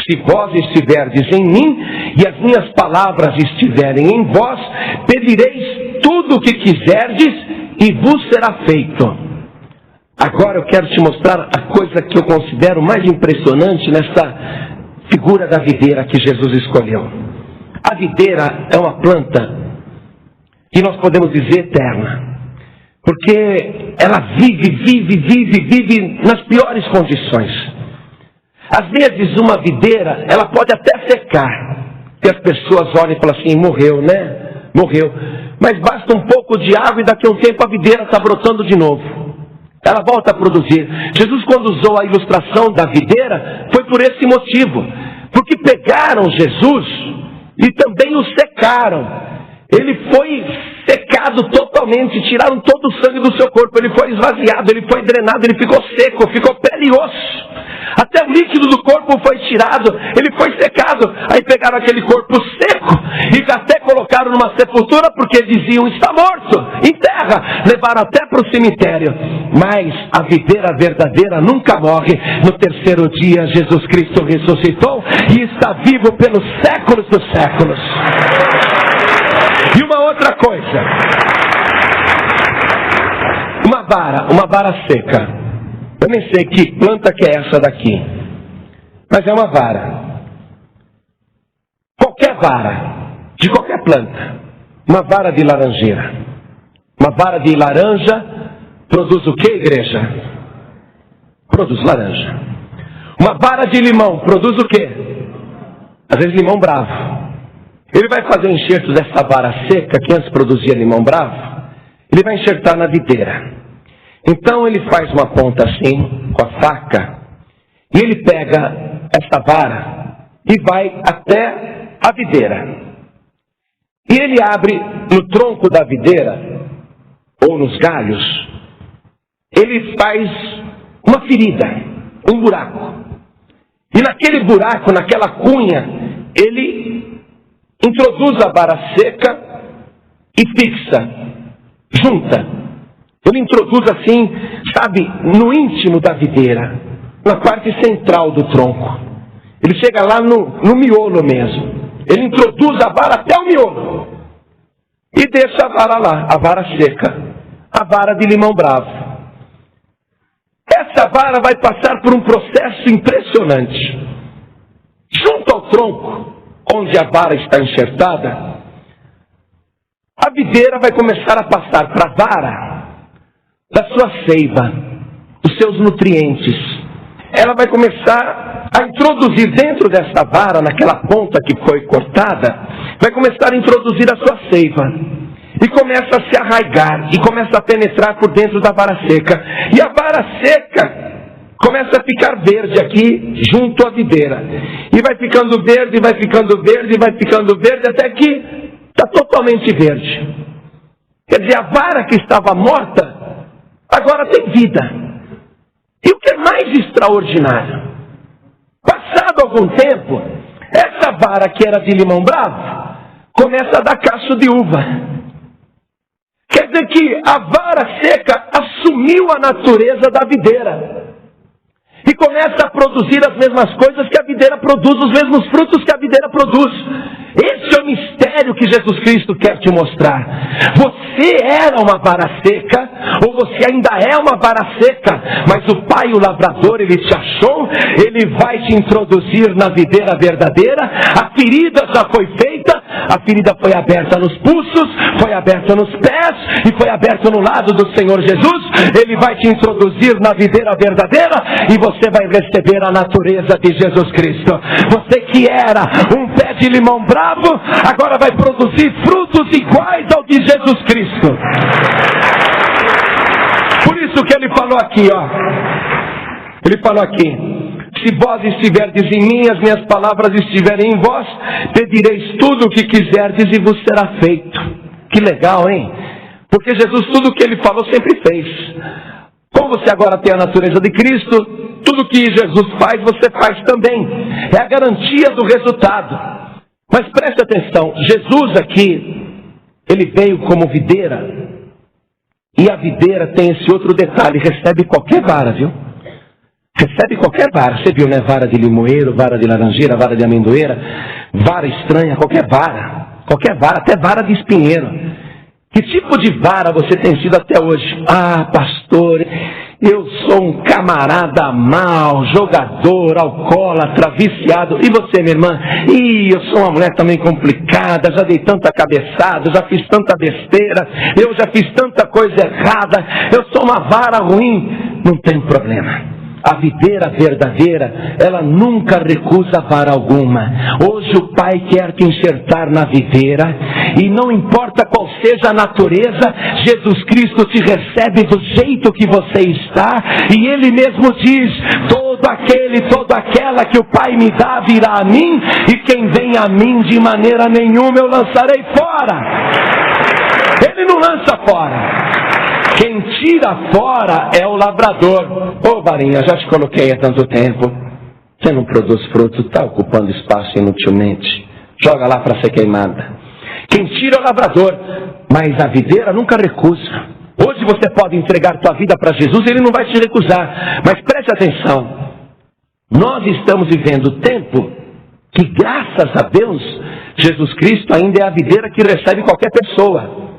Se vós estiverdes em mim, e as minhas palavras estiverem em vós, pedireis tudo o que quiserdes, e vos será feito. Agora eu quero te mostrar a coisa que eu considero mais impressionante nessa figura da videira que Jesus escolheu. A videira é uma planta que nós podemos dizer eterna, porque ela vive nas piores condições. Às vezes uma videira, ela pode até secar, e as pessoas olham e falam assim, morreu, né? Morreu. Mas basta um pouco de água e daqui a um tempo a videira está brotando de novo. Ela volta a produzir. Jesus, quando usou a ilustração da videira, foi por esse motivo. Porque pegaram Jesus e também o secaram. Ele foi secado totalmente, tiraram todo o sangue do seu corpo, ele foi esvaziado, ele foi drenado, ele ficou seco, ficou pele e osso. Até o líquido do corpo foi tirado, ele foi secado. Aí pegaram aquele corpo seco e até colocaram numa sepultura, porque diziam, está morto, em terra. Levaram até para o cemitério. Mas a videira verdadeira nunca morre. No terceiro dia Jesus Cristo ressuscitou e está vivo pelos séculos dos séculos. E uma outra coisa, uma vara seca. Eu nem sei que planta que é essa daqui, mas é uma vara. Qualquer vara, de qualquer planta. Uma vara de laranjeira. Uma vara de laranja produz o que, igreja? Produz laranja. Uma vara de limão produz o que? Às vezes limão bravo. Ele vai fazer o enxerto dessa vara seca, que antes produzia limão bravo, ele vai enxertar na videira. Então ele faz uma ponta assim, com a faca, e ele pega essa vara e vai até a videira. E ele abre no tronco da videira, ou nos galhos, ele faz uma ferida, um buraco. E naquele buraco, naquela cunha, ele introduz a vara seca e fixa, junta. Ele introduz assim, sabe, no íntimo da videira, na parte central do tronco. Ele chega lá no miolo mesmo. Ele introduz a vara até o miolo. E deixa a vara lá, a vara seca, a vara de limão bravo. Essa vara vai passar por um processo impressionante. Junto ao tronco, onde a vara está enxertada, a videira vai começar a passar para a vara da sua seiva, os seus nutrientes. Ela vai começar a introduzir dentro dessa vara, naquela ponta que foi cortada, vai começar a introduzir a sua seiva. E começa a se arraigar, e começa a penetrar por dentro da vara seca. E a vara seca começa a ficar verde aqui, junto à videira. E vai ficando verde, vai ficando verde, vai ficando verde, até que está totalmente verde. Quer dizer, a vara que estava morta, agora tem vida. E o que é mais extraordinário? Passado algum tempo, essa vara que era de limão bravo, começa a dar cacho de uva. Quer dizer que a vara seca assumiu a natureza da videira. E começa a produzir as mesmas coisas que a videira produz, os mesmos frutos que a videira produz. Esse é o mistério que Jesus Cristo quer te mostrar. Você era uma vara seca, ou você ainda é uma vara seca, mas o Pai, o lavrador, Ele te achou, Ele vai te introduzir na videira verdadeira. A ferida já foi feita, a ferida foi aberta nos pulsos, foi aberta nos pés, e foi aberta no lado do Senhor Jesus. Ele vai te introduzir na videira verdadeira, e você vai receber a natureza de Jesus Cristo. Você que era um pé de limão bravo, agora vai produzir frutos iguais ao de Jesus Cristo. Por isso que ele falou aqui, ó. Ele falou aqui: se vós estiverdes em mim, as minhas palavras estiverem em vós, pedireis tudo o que quiserdes e vos será feito. Que legal, hein? Porque Jesus, tudo o que ele falou, sempre fez. Como você agora tem a natureza de Cristo, tudo que Jesus faz, você faz também. É a garantia do resultado. Mas preste atenção, Jesus aqui, ele veio como videira. E a videira tem esse outro detalhe, recebe qualquer vara, viu? Recebe qualquer vara. Você viu, né? Vara de limoeiro, vara de laranjeira, vara de amendoeira, vara estranha, qualquer vara, até vara de espinheiro. Que tipo de vara você tem sido até hoje? Ah, pastor, eu sou um camarada mau, jogador, alcoólatra, viciado. E você, minha irmã? Eu sou uma mulher também complicada, já dei tanta cabeçada, já fiz tanta besteira, eu já fiz tanta coisa errada, eu sou uma vara ruim. Não tem problema. A videira verdadeira, ela nunca recusa vara alguma. Hoje o Pai quer te enxertar na videira, e não importa qual seja a natureza, Jesus Cristo te recebe do jeito que você está, e Ele mesmo diz: todo aquele, toda aquela que o Pai me dá virá a mim, e quem vem a mim de maneira nenhuma eu lançarei fora. ele não lança fora. Quem tira fora é o lavrador. Ô varinha, já te coloquei há tanto tempo. Você não produz fruto, está ocupando espaço inutilmente. Joga lá para ser queimada. Quem tira é o lavrador, mas a videira nunca recusa. Hoje você pode entregar tua vida para Jesus, ele não vai te recusar. Mas preste atenção, nós estamos vivendo o tempo que, graças a Deus, Jesus Cristo ainda é a videira que recebe qualquer pessoa.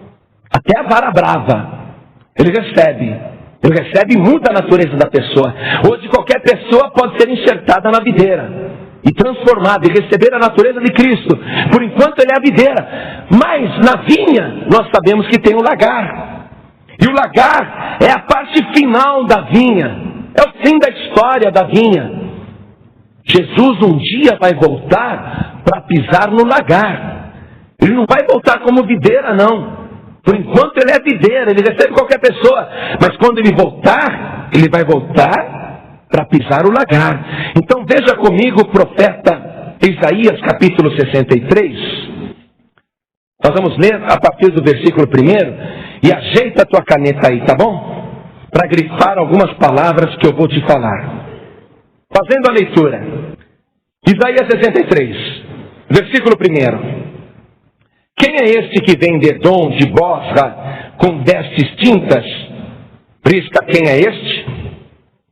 Até a vara brava, ele recebe e muda a natureza da pessoa. Hoje qualquer pessoa pode ser enxertada na videira e transformada e receber a natureza de Cristo. Por enquanto ele é a videira, mas na vinha nós sabemos que tem o lagar. E o lagar é a parte final da vinha, é o fim da história da vinha. Jesus um dia vai voltar para pisar no lagar. Ele não vai voltar como videira, não. Por enquanto ele é videira, ele recebe qualquer pessoa. Mas quando ele voltar, ele vai voltar para pisar o lagar. Então veja comigo o profeta Isaías capítulo 63. Nós vamos ler a partir do versículo 1. E ajeita a tua caneta aí, tá bom? Para grifar algumas palavras que eu vou te falar. Fazendo a leitura. Isaías 63, versículo 1. Quem é este que vem de Edom, de Bosra, com vestes tintas? Risca quem é este?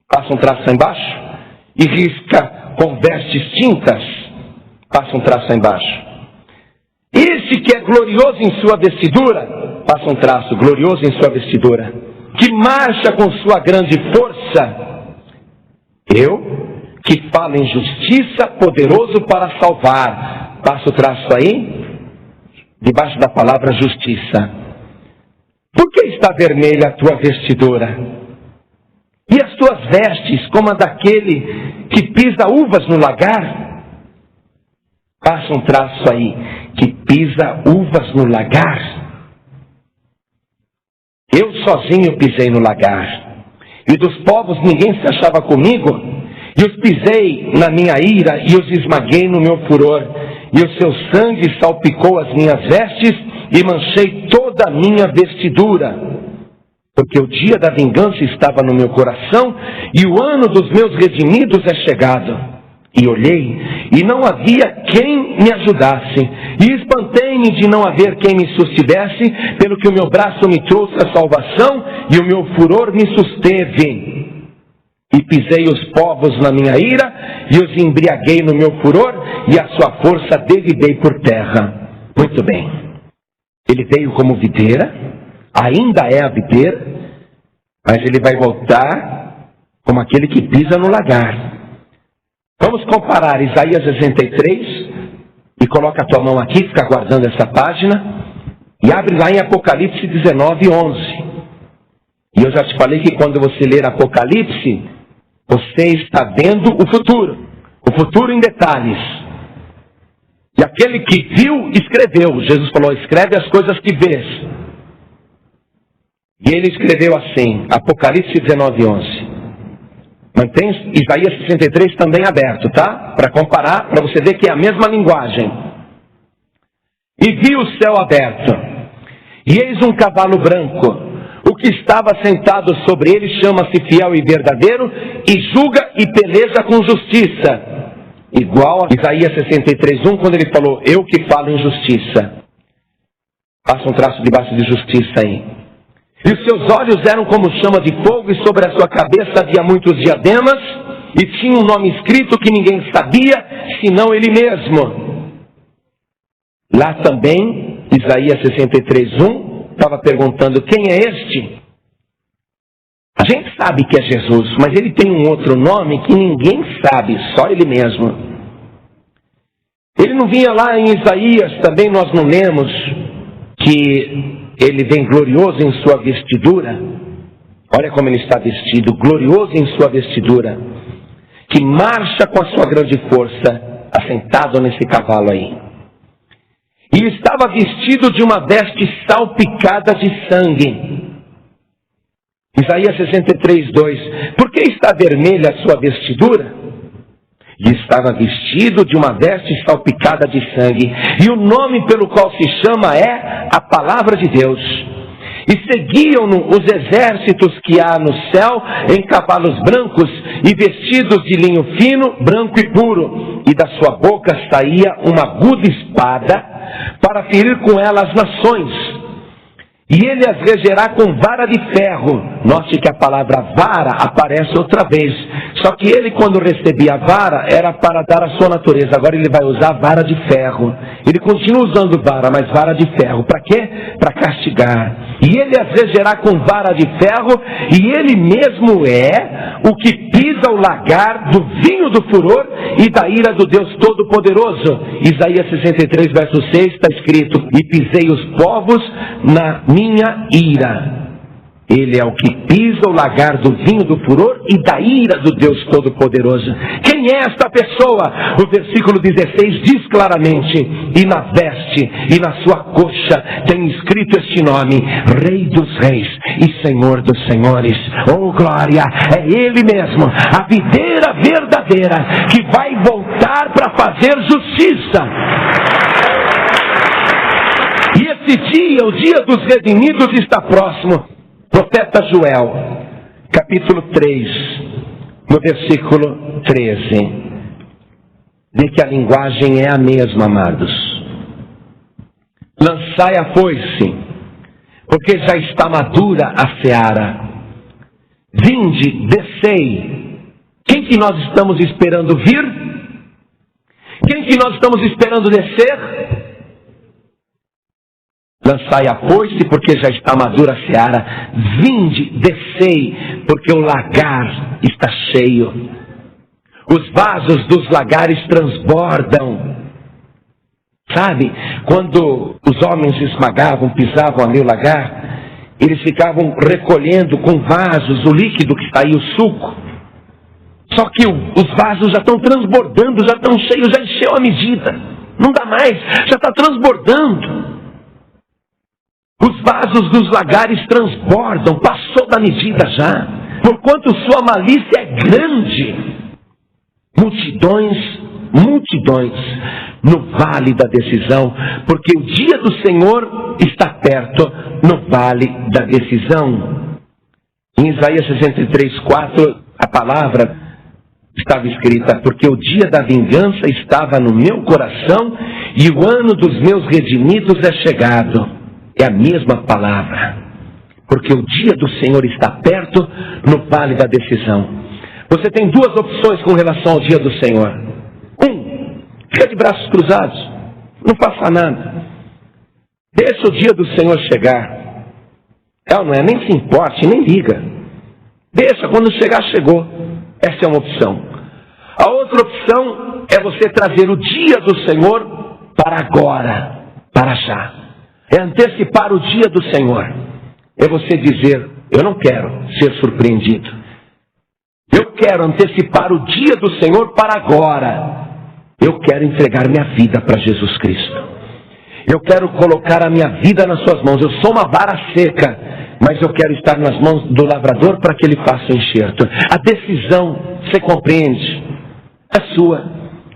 Passa um traço embaixo. E risca com vestes tintas. Passa um traço embaixo. Este que é glorioso em sua vestidura. Passa um traço, glorioso em sua vestidura. Que marcha com sua grande força. Eu, que falo em justiça, poderoso para salvar. Passa o traço aí. Debaixo da palavra justiça. Por que está vermelha a tua vestidura? E as tuas vestes como a daquele que pisa uvas no lagar? Passa um traço aí, que pisa uvas no lagar. Eu sozinho pisei no lagar, e dos povos ninguém se achava comigo, e os pisei na minha ira, e os esmaguei no meu furor, e o seu sangue salpicou as minhas vestes, e manchei toda a minha vestidura, porque o dia da vingança estava no meu coração, e o ano dos meus redimidos é chegado. E olhei, e não havia quem me ajudasse, e espantei-me de não haver quem me sustivesse, pelo que o meu braço me trouxe a salvação, e o meu furor me susteve. E pisei os povos na minha ira, e os embriaguei no meu furor, e a sua força derribei por terra. Muito bem. Ele veio como videira, ainda é a videira, mas ele vai voltar como aquele que pisa no lagar. Vamos comparar Isaías 63, e coloca a tua mão aqui, fica guardando essa página, e abre lá em Apocalipse 19:11. E eu já te falei que quando você ler Apocalipse, você está vendo o futuro em detalhes. E aquele que viu, escreveu. Jesus falou, escreve as coisas que vês. E ele escreveu assim, Apocalipse 19:11. Mantém Isaías 63 também aberto, tá? Para comparar, para você ver que é a mesma linguagem. E vi o céu aberto, e eis um cavalo branco. O que estava sentado sobre ele chama-se Fiel e Verdadeiro, e julga e peleja com justiça. Igual a Isaías 63:1, quando ele falou, eu que falo em justiça. Passa um traço debaixo de justiça aí. E os seus olhos eram como chama de fogo, e sobre a sua cabeça havia muitos diademas, e tinha um nome escrito que ninguém sabia, senão ele mesmo. Lá também, Isaías 63:1, estava perguntando, quem é este? A gente sabe que é Jesus, mas ele tem um outro nome que ninguém sabe, só ele mesmo. Ele não vinha lá em Isaías, também nós não lemos, que ele vem glorioso em sua vestidura. Olha como ele está vestido, glorioso em sua vestidura, que marcha com a sua grande força, assentado nesse cavalo aí. E estava vestido de uma veste salpicada de sangue. Isaías 63:2. Por que está vermelha a sua vestidura? E estava vestido de uma veste salpicada de sangue. E o nome pelo qual se chama é a Palavra de Deus. E seguiam-no os exércitos que há no céu em cavalos brancos e vestidos de linho fino, branco e puro. E da sua boca saía uma aguda espada para ferir com ela as nações. E ele as regerá com vara de ferro. Note que a palavra vara aparece outra vez. Só que ele, quando recebia a vara, era para dar a sua natureza. Agora ele vai usar vara de ferro. Ele continua usando vara, mas vara de ferro. Para quê? Para castigar. E ele as regerá com vara de ferro. E ele mesmo é o que pisa o lagar do vinho do furor e da ira do Deus Todo-Poderoso. Isaías 63, verso 6, está escrito: e pisei os povos na minha ira. Ele é o que pisa o lagar do vinho do furor e da ira do Deus Todo-Poderoso. Quem é esta pessoa? O versículo 16 diz claramente: e na veste e na sua coxa tem escrito este nome: Rei dos Reis e Senhor dos Senhores. Oh glória, é Ele mesmo, a videira verdadeira, que vai voltar para fazer justiça. E esse dia, o dia dos redimidos, está próximo. Profeta Joel, capítulo 3, no versículo 13. Vê que a linguagem é a mesma, amados. Lançai a foice, porque já está madura a seara. Vinde, descei. Quem que nós estamos esperando vir? Quem que nós estamos esperando descer? Lançai a foice, porque já está madura a seara. Vinde, descei, porque o lagar está cheio. Os vasos dos lagares transbordam. Sabe, quando os homens esmagavam, pisavam ali o lagar, eles ficavam recolhendo com vasos o líquido que saía, o suco. Só que os vasos já estão transbordando, já estão cheios, já encheu a medida. Não dá mais, já está transbordando. Os vasos dos lagares transbordam, passou da medida já. Porquanto sua malícia é grande. Multidões, multidões no vale da decisão, porque o dia do Senhor está perto no vale da decisão. Em Isaías 63, 4, a palavra estava escrita: porque o dia da vingança estava no meu coração e o ano dos meus redimidos é chegado. É a mesma palavra. Porque o dia do Senhor está perto no vale da decisão. Você tem duas opções com relação ao dia do Senhor. Fica de braços cruzados. Não faça nada. Deixa o dia do Senhor chegar. Não é? Nem se importe, nem liga. Deixa, quando chegar, chegou. Essa é uma opção. A outra opção é você trazer o dia do Senhor para agora, para já. É antecipar o dia do Senhor. É você dizer: eu não quero ser surpreendido. Eu quero antecipar o dia do Senhor para agora. Eu quero entregar minha vida para Jesus Cristo. Eu quero colocar a minha vida nas suas mãos. Eu sou uma vara seca, mas eu quero estar nas mãos do lavrador para que ele faça o enxerto. A decisão, você compreende, é sua.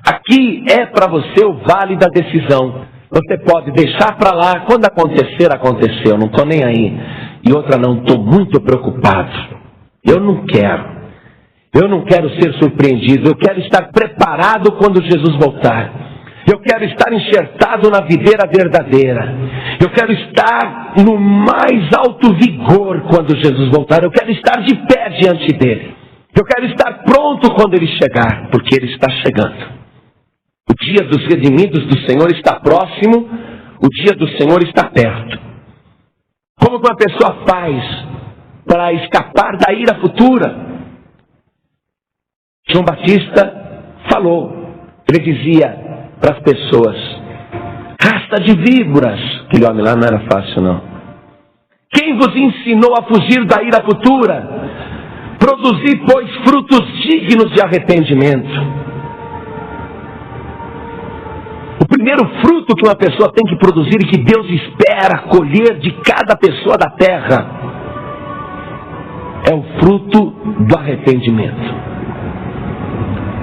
Aqui é para você o vale da decisão. Você pode deixar para lá, quando acontecer, aconteceu, não estou nem aí. E outra, não, estou muito preocupado. Eu não quero ser surpreendido. Eu quero estar preparado quando Jesus voltar. Eu quero estar enxertado na videira verdadeira. Eu quero estar no mais alto vigor quando Jesus voltar. Eu quero estar de pé diante dele. Eu quero estar pronto quando ele chegar, porque ele está chegando. O dia dos redimidos do Senhor está próximo, o dia do Senhor está perto. Como que uma pessoa faz para escapar da ira futura? João Batista falou, ele dizia para as pessoas: casta de víboras. Aquele homem lá não era fácil, não. Quem vos ensinou a fugir da ira futura? Produzi, pois, frutos dignos de arrependimento. O primeiro fruto que uma pessoa tem que produzir e que Deus espera colher de cada pessoa da terra é o fruto do arrependimento.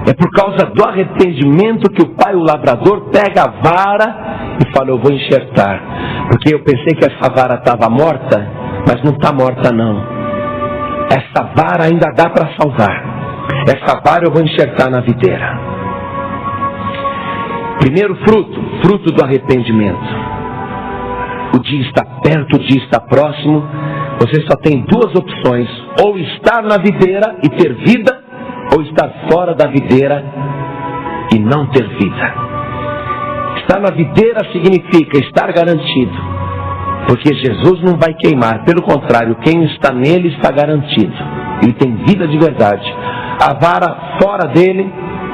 É por causa do arrependimento que o pai, o lavrador, pega a vara e fala: eu vou enxertar. Porque eu pensei que essa vara estava morta mas não está morta não. Essa vara ainda dá para salvar. Essa vara eu vou enxertar na videira. Primeiro fruto do arrependimento. O dia está perto, o dia está próximo. Você só tem duas opções: ou estar na videira e ter vida, ou estar fora da videira e não ter vida. Estar na videira significa estar garantido, porque Jesus não vai queimar. Pelo contrário, quem está nele está garantido. Ele tem vida de verdade. A vara fora dele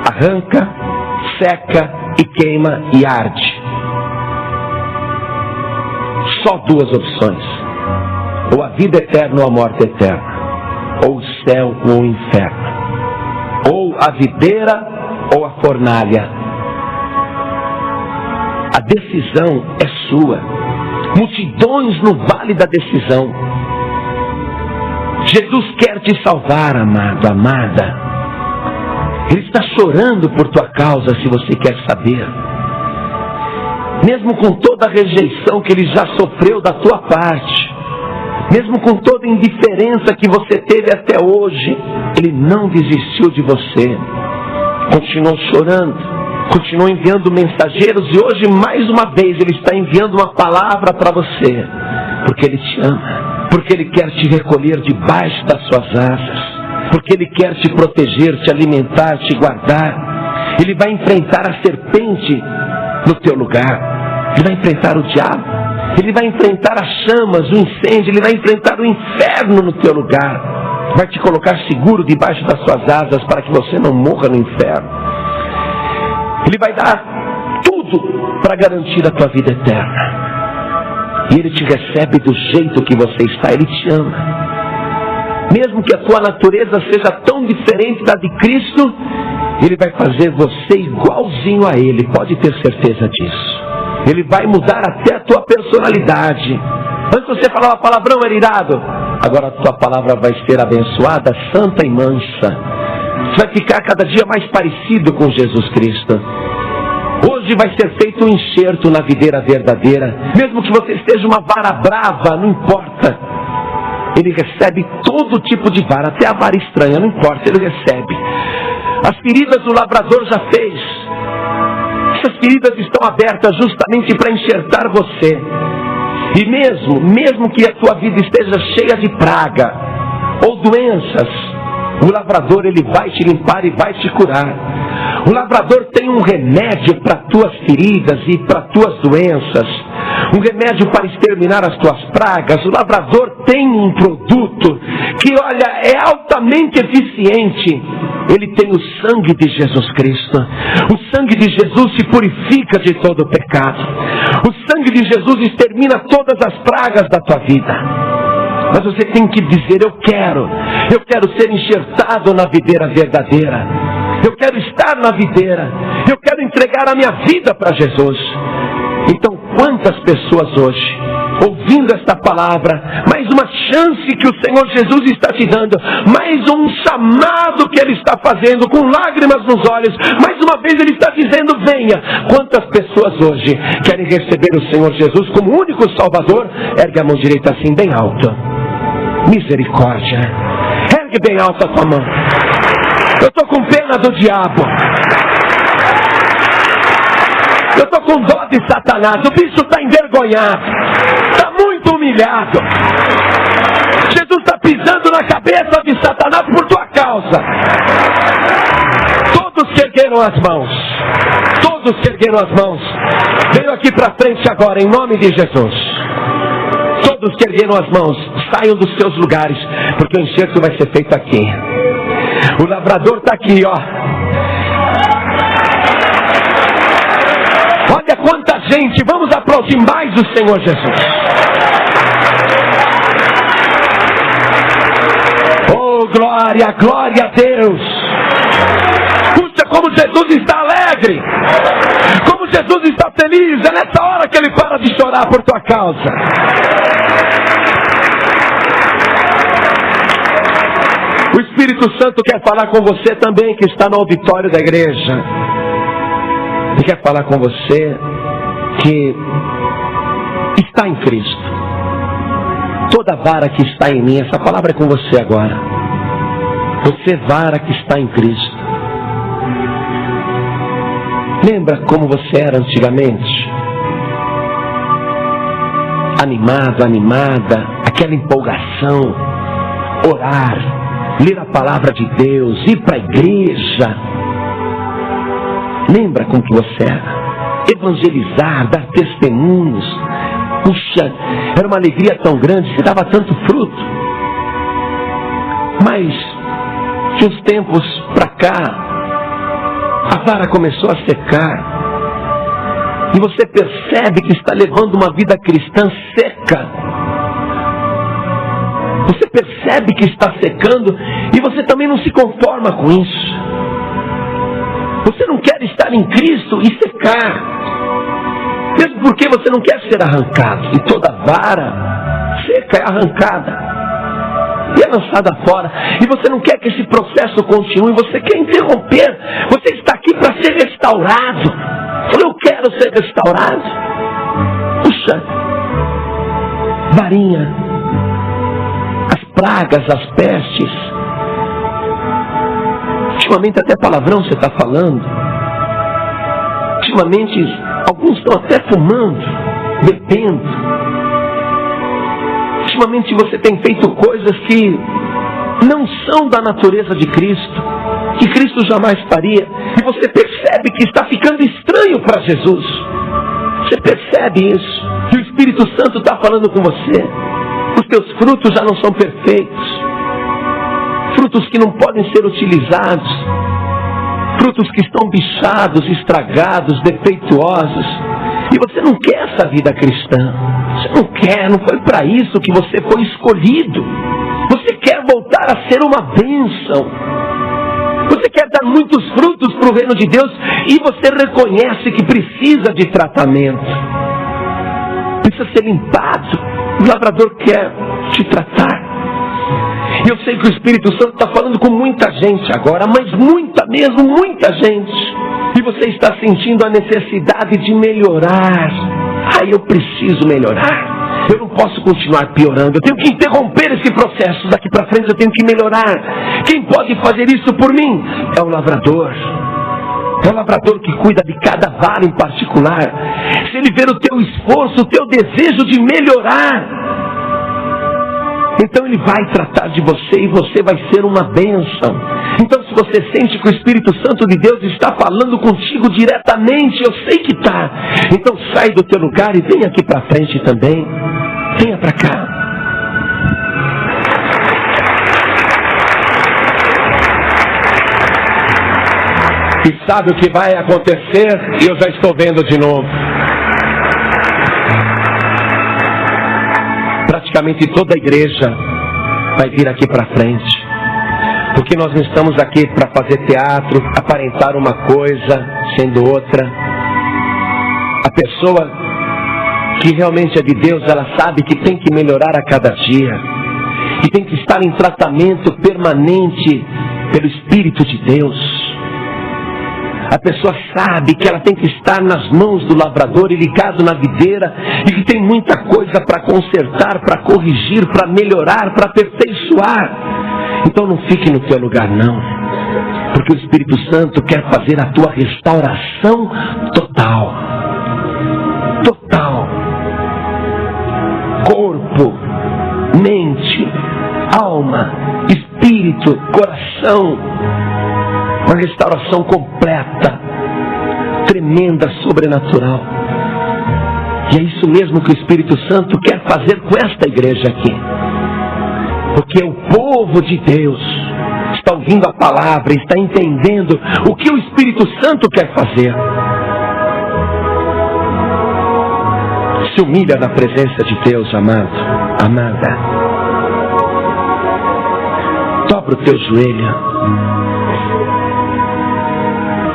arranca, seca e queima e arde. Só duas opções: ou a vida eterna ou a morte eterna, ou o céu ou o inferno, ou a videira ou a fornalha. A decisão é sua. Multidões no vale da decisão. Jesus quer te salvar, amado, amada. Ele está chorando por tua causa, se você quer saber. Mesmo com toda a rejeição que ele já sofreu da tua parte, mesmo com toda a indiferença que você teve até hoje, ele não desistiu de você. Continuou chorando, continuou enviando mensageiros, e hoje mais uma vez ele está enviando uma palavra para você, porque ele te ama, porque ele quer te recolher debaixo das suas asas, porque ele quer te proteger, te alimentar, te guardar. Ele vai enfrentar a serpente no teu lugar, ele vai enfrentar o diabo, ele vai enfrentar as chamas, o incêndio, ele vai enfrentar o inferno no teu lugar, vai te colocar seguro debaixo das suas asas para que você não morra no inferno. Ele vai dar tudo para garantir a tua vida eterna. E ele te recebe do jeito que você está. Ele te ama. Mesmo que a tua natureza seja tão diferente da de Cristo, ele vai fazer você igualzinho a ele. Pode ter certeza disso. Ele vai mudar até a tua personalidade. Antes você falava palavrão, era irado. Agora a tua palavra vai ser abençoada, santa e mansa. Você vai ficar cada dia mais parecido com Jesus Cristo. Hoje vai ser feito um enxerto na videira verdadeira. Mesmo que você esteja uma vara brava, não importa. Ele recebe todo tipo de vara, até a vara estranha, não importa, ele recebe. As feridas o lavrador já fez. Essas feridas estão abertas justamente para enxertar você. E mesmo que a tua vida esteja cheia de praga ou doenças, o lavrador ele vai te limpar e vai te curar. O lavrador tem um remédio para tuas feridas e para tuas doenças. Um remédio para exterminar as tuas pragas. O lavrador tem um produto que, olha, é altamente eficiente. Ele tem o sangue de Jesus Cristo. O sangue de Jesus te purifica de todo o pecado. O sangue de Jesus extermina todas as pragas da tua vida. Mas você tem que dizer: eu quero ser enxertado na videira verdadeira. Eu quero estar na videira. Eu quero entregar a minha vida para Jesus. Então, quantas pessoas hoje, ouvindo esta palavra, mais uma chance que o Senhor Jesus está te dando, mais um chamado que Ele está fazendo com lágrimas nos olhos, mais uma vez Ele está dizendo: venha. Quantas pessoas hoje querem receber o Senhor Jesus como único Salvador? Ergue a mão direita assim, bem alta. Misericórdia. Ergue bem alta a tua mão. Eu estou com pena do diabo. Eu estou com dó de Satanás. O bicho está envergonhado. Está muito humilhado. Jesus está pisando na cabeça de Satanás por tua causa. Todos que ergueram as mãos. Todos que ergueram as mãos. Venham aqui para frente agora, em nome de Jesus. Todos que ergueram as mãos, saiam dos seus lugares, porque o enxerto vai ser feito aqui. O lavrador está aqui, ó. Olha quanta gente. Vamos aplaudir mais o Senhor Jesus. Oh, glória, glória a Deus. Puxa, como Jesus está alegre. Como Jesus está feliz. É nessa hora que Ele para de chorar por tua causa. O Espírito Santo quer falar com você também, que está no auditório da igreja. Ele quer falar com você que está em Cristo. toda vara que está em mim, essa palavra é com você agora. Você, vara que está em Cristo. Lembra como você era antigamente? Animado, animada, aquela empolgação, orar, ler a palavra de Deus, ir para a igreja. Lembra como que você era? Evangelizar, dar testemunhos. Puxa, era uma alegria tão grande, você dava tanto fruto. Mas, de uns tempos para cá, a vara começou a secar. E você percebe que está levando uma vida cristã seca. Você percebe que está secando e você também não se conforma com isso. Você não quer estar em Cristo e secar. Mesmo porque você não quer ser arrancado. E toda vara seca é arrancada e é lançada fora. E você não quer que esse processo continue. Você quer interromper. Você está aqui para ser restaurado. Eu quero ser restaurado. Puxa, varinha, as pragas, as pestes. Ultimamente até palavrão você está falando. Ultimamente alguns estão até fumando, bebendo. Ultimamente você tem feito coisas que não são da natureza de Cristo, que Cristo jamais faria. E você percebe que está ficando estranho para Jesus. Você percebe isso. Que o Espírito Santo está falando com você. Os teus frutos já não são perfeitos. Frutos que não podem ser utilizados. Frutos que estão bichados, estragados, defeituosos. E você não quer essa vida cristã. Você não quer, não foi para isso que você foi escolhido. Você quer voltar a ser uma bênção. Você quer dar muitos frutos para o reino de Deus e você reconhece que precisa de tratamento. Precisa ser limpado. O lavrador quer te tratar. E eu sei que o Espírito Santo está falando com muita gente agora, mas muita mesmo, muita gente. E você está sentindo a necessidade de melhorar. Eu preciso melhorar. Eu não posso continuar piorando. Eu tenho que interromper esse processo. Daqui para frente eu tenho que melhorar. Quem pode fazer isso por mim? É o lavrador. É o lavrador que cuida de cada vara em particular. Se ele ver o teu esforço, o teu desejo de melhorar, então ele vai tratar de você e você vai ser uma bênção. Então se você sente que o Espírito Santo de Deus está falando contigo diretamente, eu sei que está. Então sai do teu lugar e vem aqui para frente também. Venha para cá. E sabe o que vai acontecer? E eu já estou vendo de novo. Praticamente toda a igreja vai vir aqui para frente. Porque nós não estamos aqui para fazer teatro, aparentar uma coisa sendo outra. A pessoa que realmente é de Deus, ela sabe que tem que melhorar a cada dia. E tem que estar em tratamento permanente pelo Espírito de Deus. A pessoa sabe que ela tem que estar nas mãos do lavrador e ligado na videira. E que tem muita coisa para consertar, para corrigir, para melhorar, para aperfeiçoar. Então não fique no teu lugar não. Porque o Espírito Santo quer fazer a tua restauração total. Total. Corpo, mente, alma, espírito, coração. Uma restauração completa, tremenda, sobrenatural. E é isso mesmo que o Espírito Santo quer fazer com esta igreja aqui. Porque o povo de Deus está ouvindo a palavra, está entendendo o que o Espírito Santo quer fazer. Se humilha na presença de Deus, amado, amada. Dobra o teu joelho.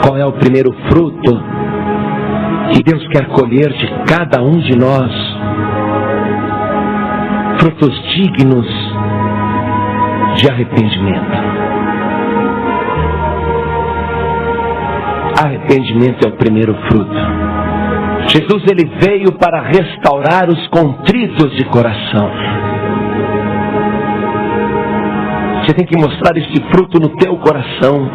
Qual é o primeiro fruto que Deus quer colher de cada um de nós? Frutos dignos de arrependimento. Arrependimento é o primeiro fruto. Jesus, ele veio para restaurar os contritos de coração. Você tem que mostrar esse fruto no teu coração.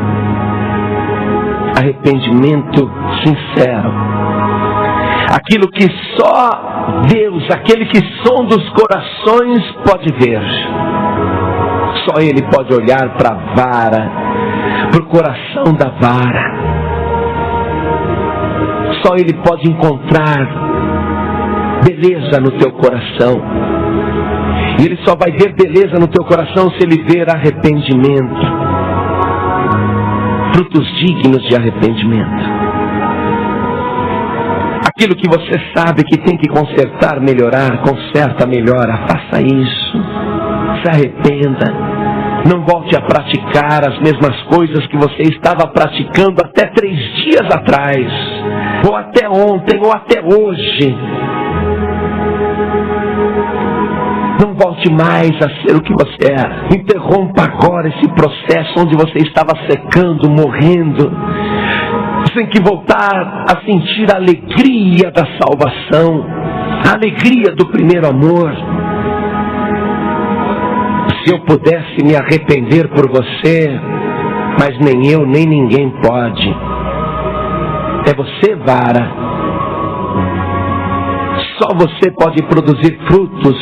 Arrependimento sincero. Aquilo que só Deus, aquele que sonda os corações, pode ver. Só Ele pode olhar para a vara, para o coração da vara. Só Ele pode encontrar beleza no teu coração. E Ele só vai ver beleza no teu coração se Ele ver arrependimento. Frutos dignos de arrependimento. Aquilo que você sabe que tem que consertar, melhorar, conserta, melhora, faça isso. Se arrependa. Não volte a praticar as mesmas coisas que você estava praticando até 3 dias atrás, ou até ontem, ou até hoje. Não volte mais a ser o que você era. Interrompa agora esse processo onde você estava secando, morrendo. Você tem que voltar a sentir a alegria da salvação, a alegria do primeiro amor. Se eu pudesse me arrepender por você, mas nem eu, nem ninguém pode. É você, vara. Só você pode produzir frutos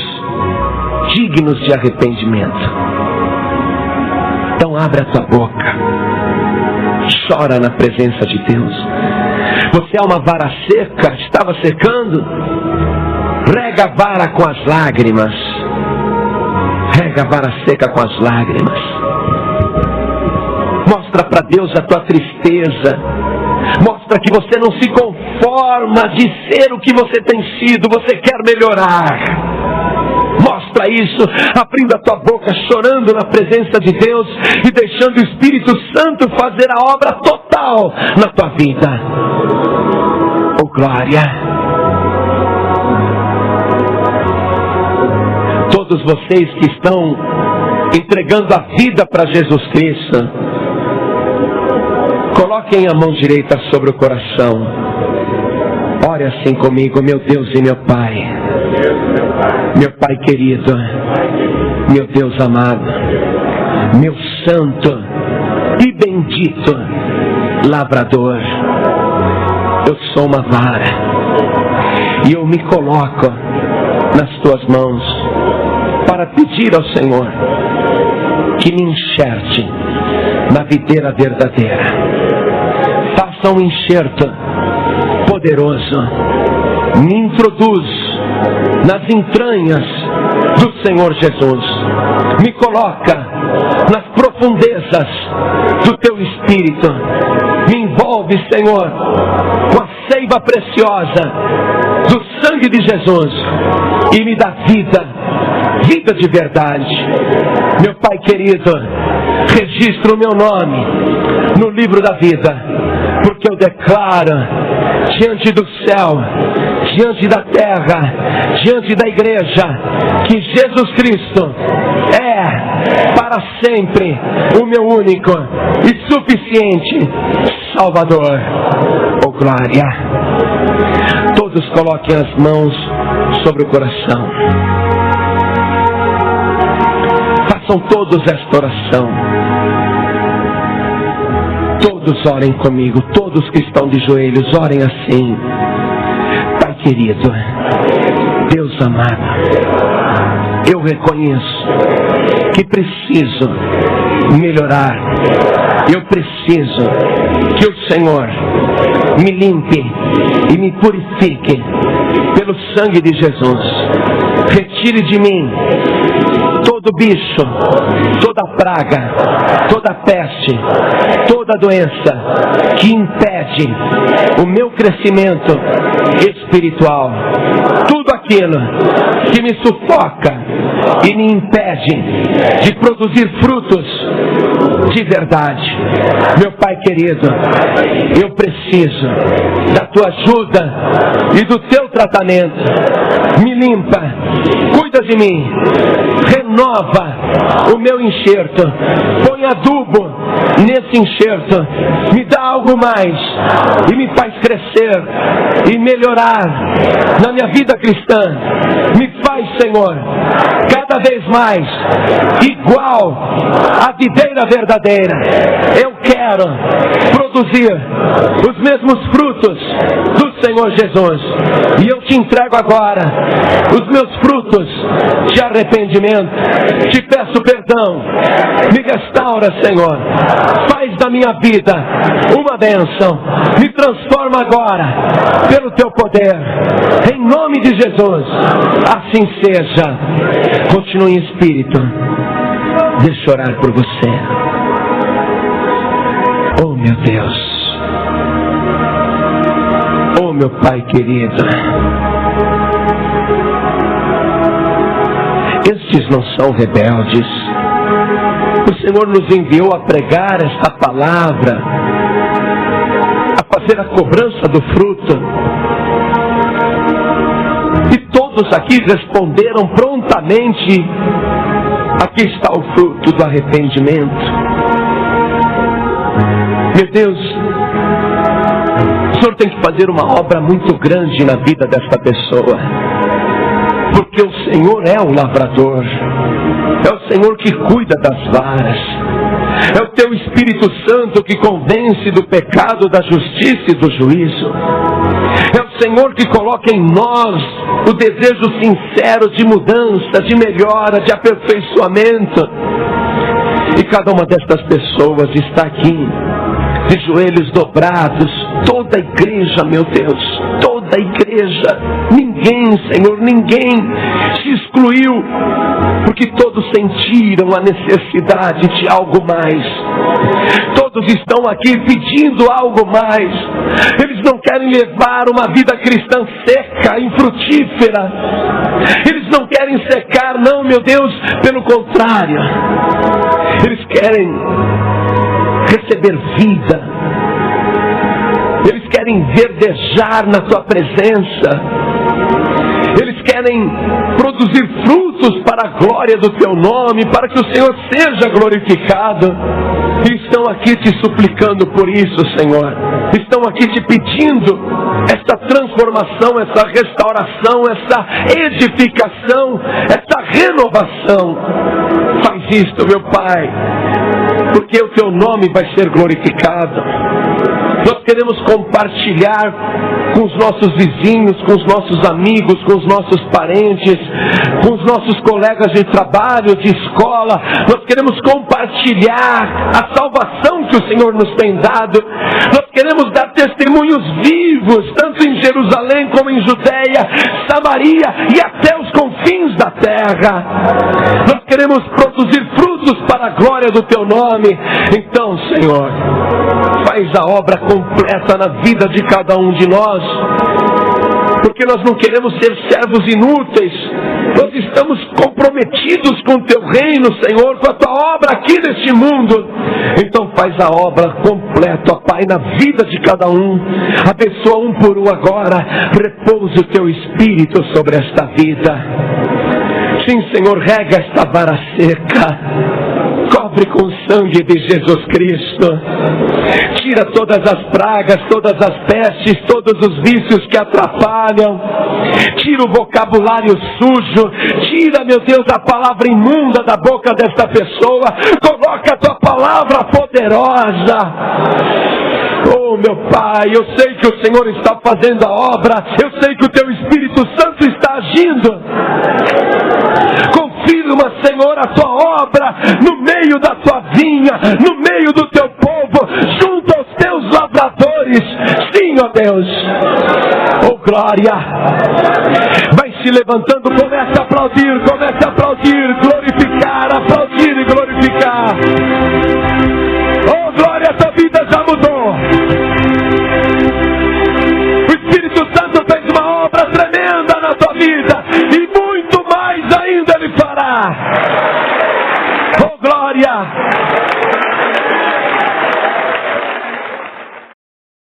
dignos de arrependimento. Então abre a tua boca. Chora na presença de Deus. Você é uma vara seca, estava secando? Rega a vara com as lágrimas. Rega a vara seca com as lágrimas. Mostra para Deus a tua tristeza. Mostra que você não se conforma de ser o que você tem sido. Você quer melhorar. Mostra isso, abrindo a tua boca, chorando na presença de Deus e deixando o Espírito Santo fazer a obra total na tua vida. Oh glória! Todos vocês que estão entregando a vida para Jesus Cristo, coloquem a mão direita sobre o coração. Ore assim comigo, meu Deus e meu Pai. Meu Pai querido, meu Deus amado, meu santo e bendito lavrador, eu sou uma vara e eu me coloco nas tuas mãos para pedir ao Senhor que me enxerte na videira verdadeira. Faça um enxerto poderoso, me introduz nas entranhas do Senhor Jesus. Me coloca nas profundezas do teu Espírito. Me envolve, Senhor, com a seiva preciosa do sangue de Jesus e me dá vida, vida de verdade. Meu Pai querido, registra o meu nome no livro da vida, porque eu declaro diante do céu, diante da terra, diante da igreja, que Jesus Cristo é para sempre o meu único e suficiente Salvador. Oh glória! Todos coloquem as mãos sobre o coração. Façam todos esta oração. Todos orem comigo, todos que estão de joelhos, orem assim. Pai querido, Deus amado, eu reconheço que preciso melhorar. Eu preciso que o Senhor me limpe e me purifique pelo sangue de Jesus. Retire de mim todo bicho, toda praga, toda peste, toda doença que impede o meu crescimento espiritual. Tudo aquilo que me sufoca e me impede de produzir frutos de verdade. Meu Pai querido, eu preciso da tua ajuda e do teu tratamento. Me limpa, cuida de mim, renova o meu enxerto, põe adubo nesse enxerto, me dá algo mais e me faz crescer e melhorar na minha vida cristã. Me faz faz, Senhor, cada vez mais igual à videira verdadeira. Eu quero produzir os mesmos frutos do Senhor Jesus. E eu te entrego agora os meus frutos de arrependimento. Te peço perdão. Me restaura, Senhor. Faz da minha vida uma bênção. Me transforma agora pelo teu poder. Em nome de Jesus. Assim seja. Continue em espírito. Deixa eu orar por você. Oh, meu Deus. Oh, meu Pai querido. Estes não são rebeldes. O Senhor nos enviou a pregar esta palavra, a fazer a cobrança do fruto. E todos aqui responderam prontamente: aqui está o fruto do arrependimento. Meu Deus, o Senhor tem que fazer uma obra muito grande na vida desta pessoa, porque o Senhor é o lavrador, é o Senhor que cuida das varas, é o teu Espírito Santo que convence do pecado, da justiça e do juízo. É o Senhor que coloca em nós o desejo sincero de mudança, de melhora, de aperfeiçoamento. E cada uma destas pessoas está aqui, de joelhos dobrados, toda a igreja, meu Deus, toda a igreja. Ninguém, Senhor, ninguém se excluiu, porque todos sentiram a necessidade de algo mais. Todos estão aqui pedindo algo mais. Eles não querem levar uma vida cristã seca, infrutífera. Eles não querem secar, não, meu Deus, pelo contrário. Eles querem receber vida. Eles querem verdejar na tua presença. Eles querem produzir frutos para a glória do teu nome, para que o Senhor seja glorificado. E estão aqui te suplicando por isso, Senhor. Estão aqui te pedindo essa transformação, essa restauração, essa edificação, essa renovação. Faz isto, meu Pai, porque o teu nome vai ser glorificado. Nós queremos compartilhar com os nossos vizinhos, com os nossos amigos, com os nossos parentes, com os nossos colegas de trabalho, de escola. Nós queremos compartilhar a salvação que o Senhor nos tem dado. Nós queremos dar testemunhos vivos, tanto em Jerusalém como em Judeia, Samaria e até os confins da terra. Nós queremos produzir frutos para a glória do teu nome. Então, Senhor, faz a obra completa na vida de cada um de nós, porque nós não queremos ser servos inúteis. Nós estamos comprometidos com o teu reino, Senhor, com a tua obra aqui neste mundo. Então faz a obra completa, ó Pai, na vida de cada um. Abençoa um por um agora. Repouse o teu Espírito sobre esta vida. Sim, Senhor, rega esta vara seca. Cobre com o sangue de Jesus Cristo. Tira todas as pragas, todas as pestes, todos os vícios que atrapalham. Tira o vocabulário sujo. Tira, meu Deus, a palavra imunda da boca desta pessoa. Coloca a tua palavra poderosa. Oh, meu Pai, eu sei que o Senhor está fazendo a obra. Eu sei que o teu Espírito Santo está agindo. Confirma, Senhor, a tua obra no meio da tua vinha, no meio do teu povo, junto aos teus lavradores. Sim, ó Deus. Oh, glória. Vai se levantando, comece a aplaudir, glorificando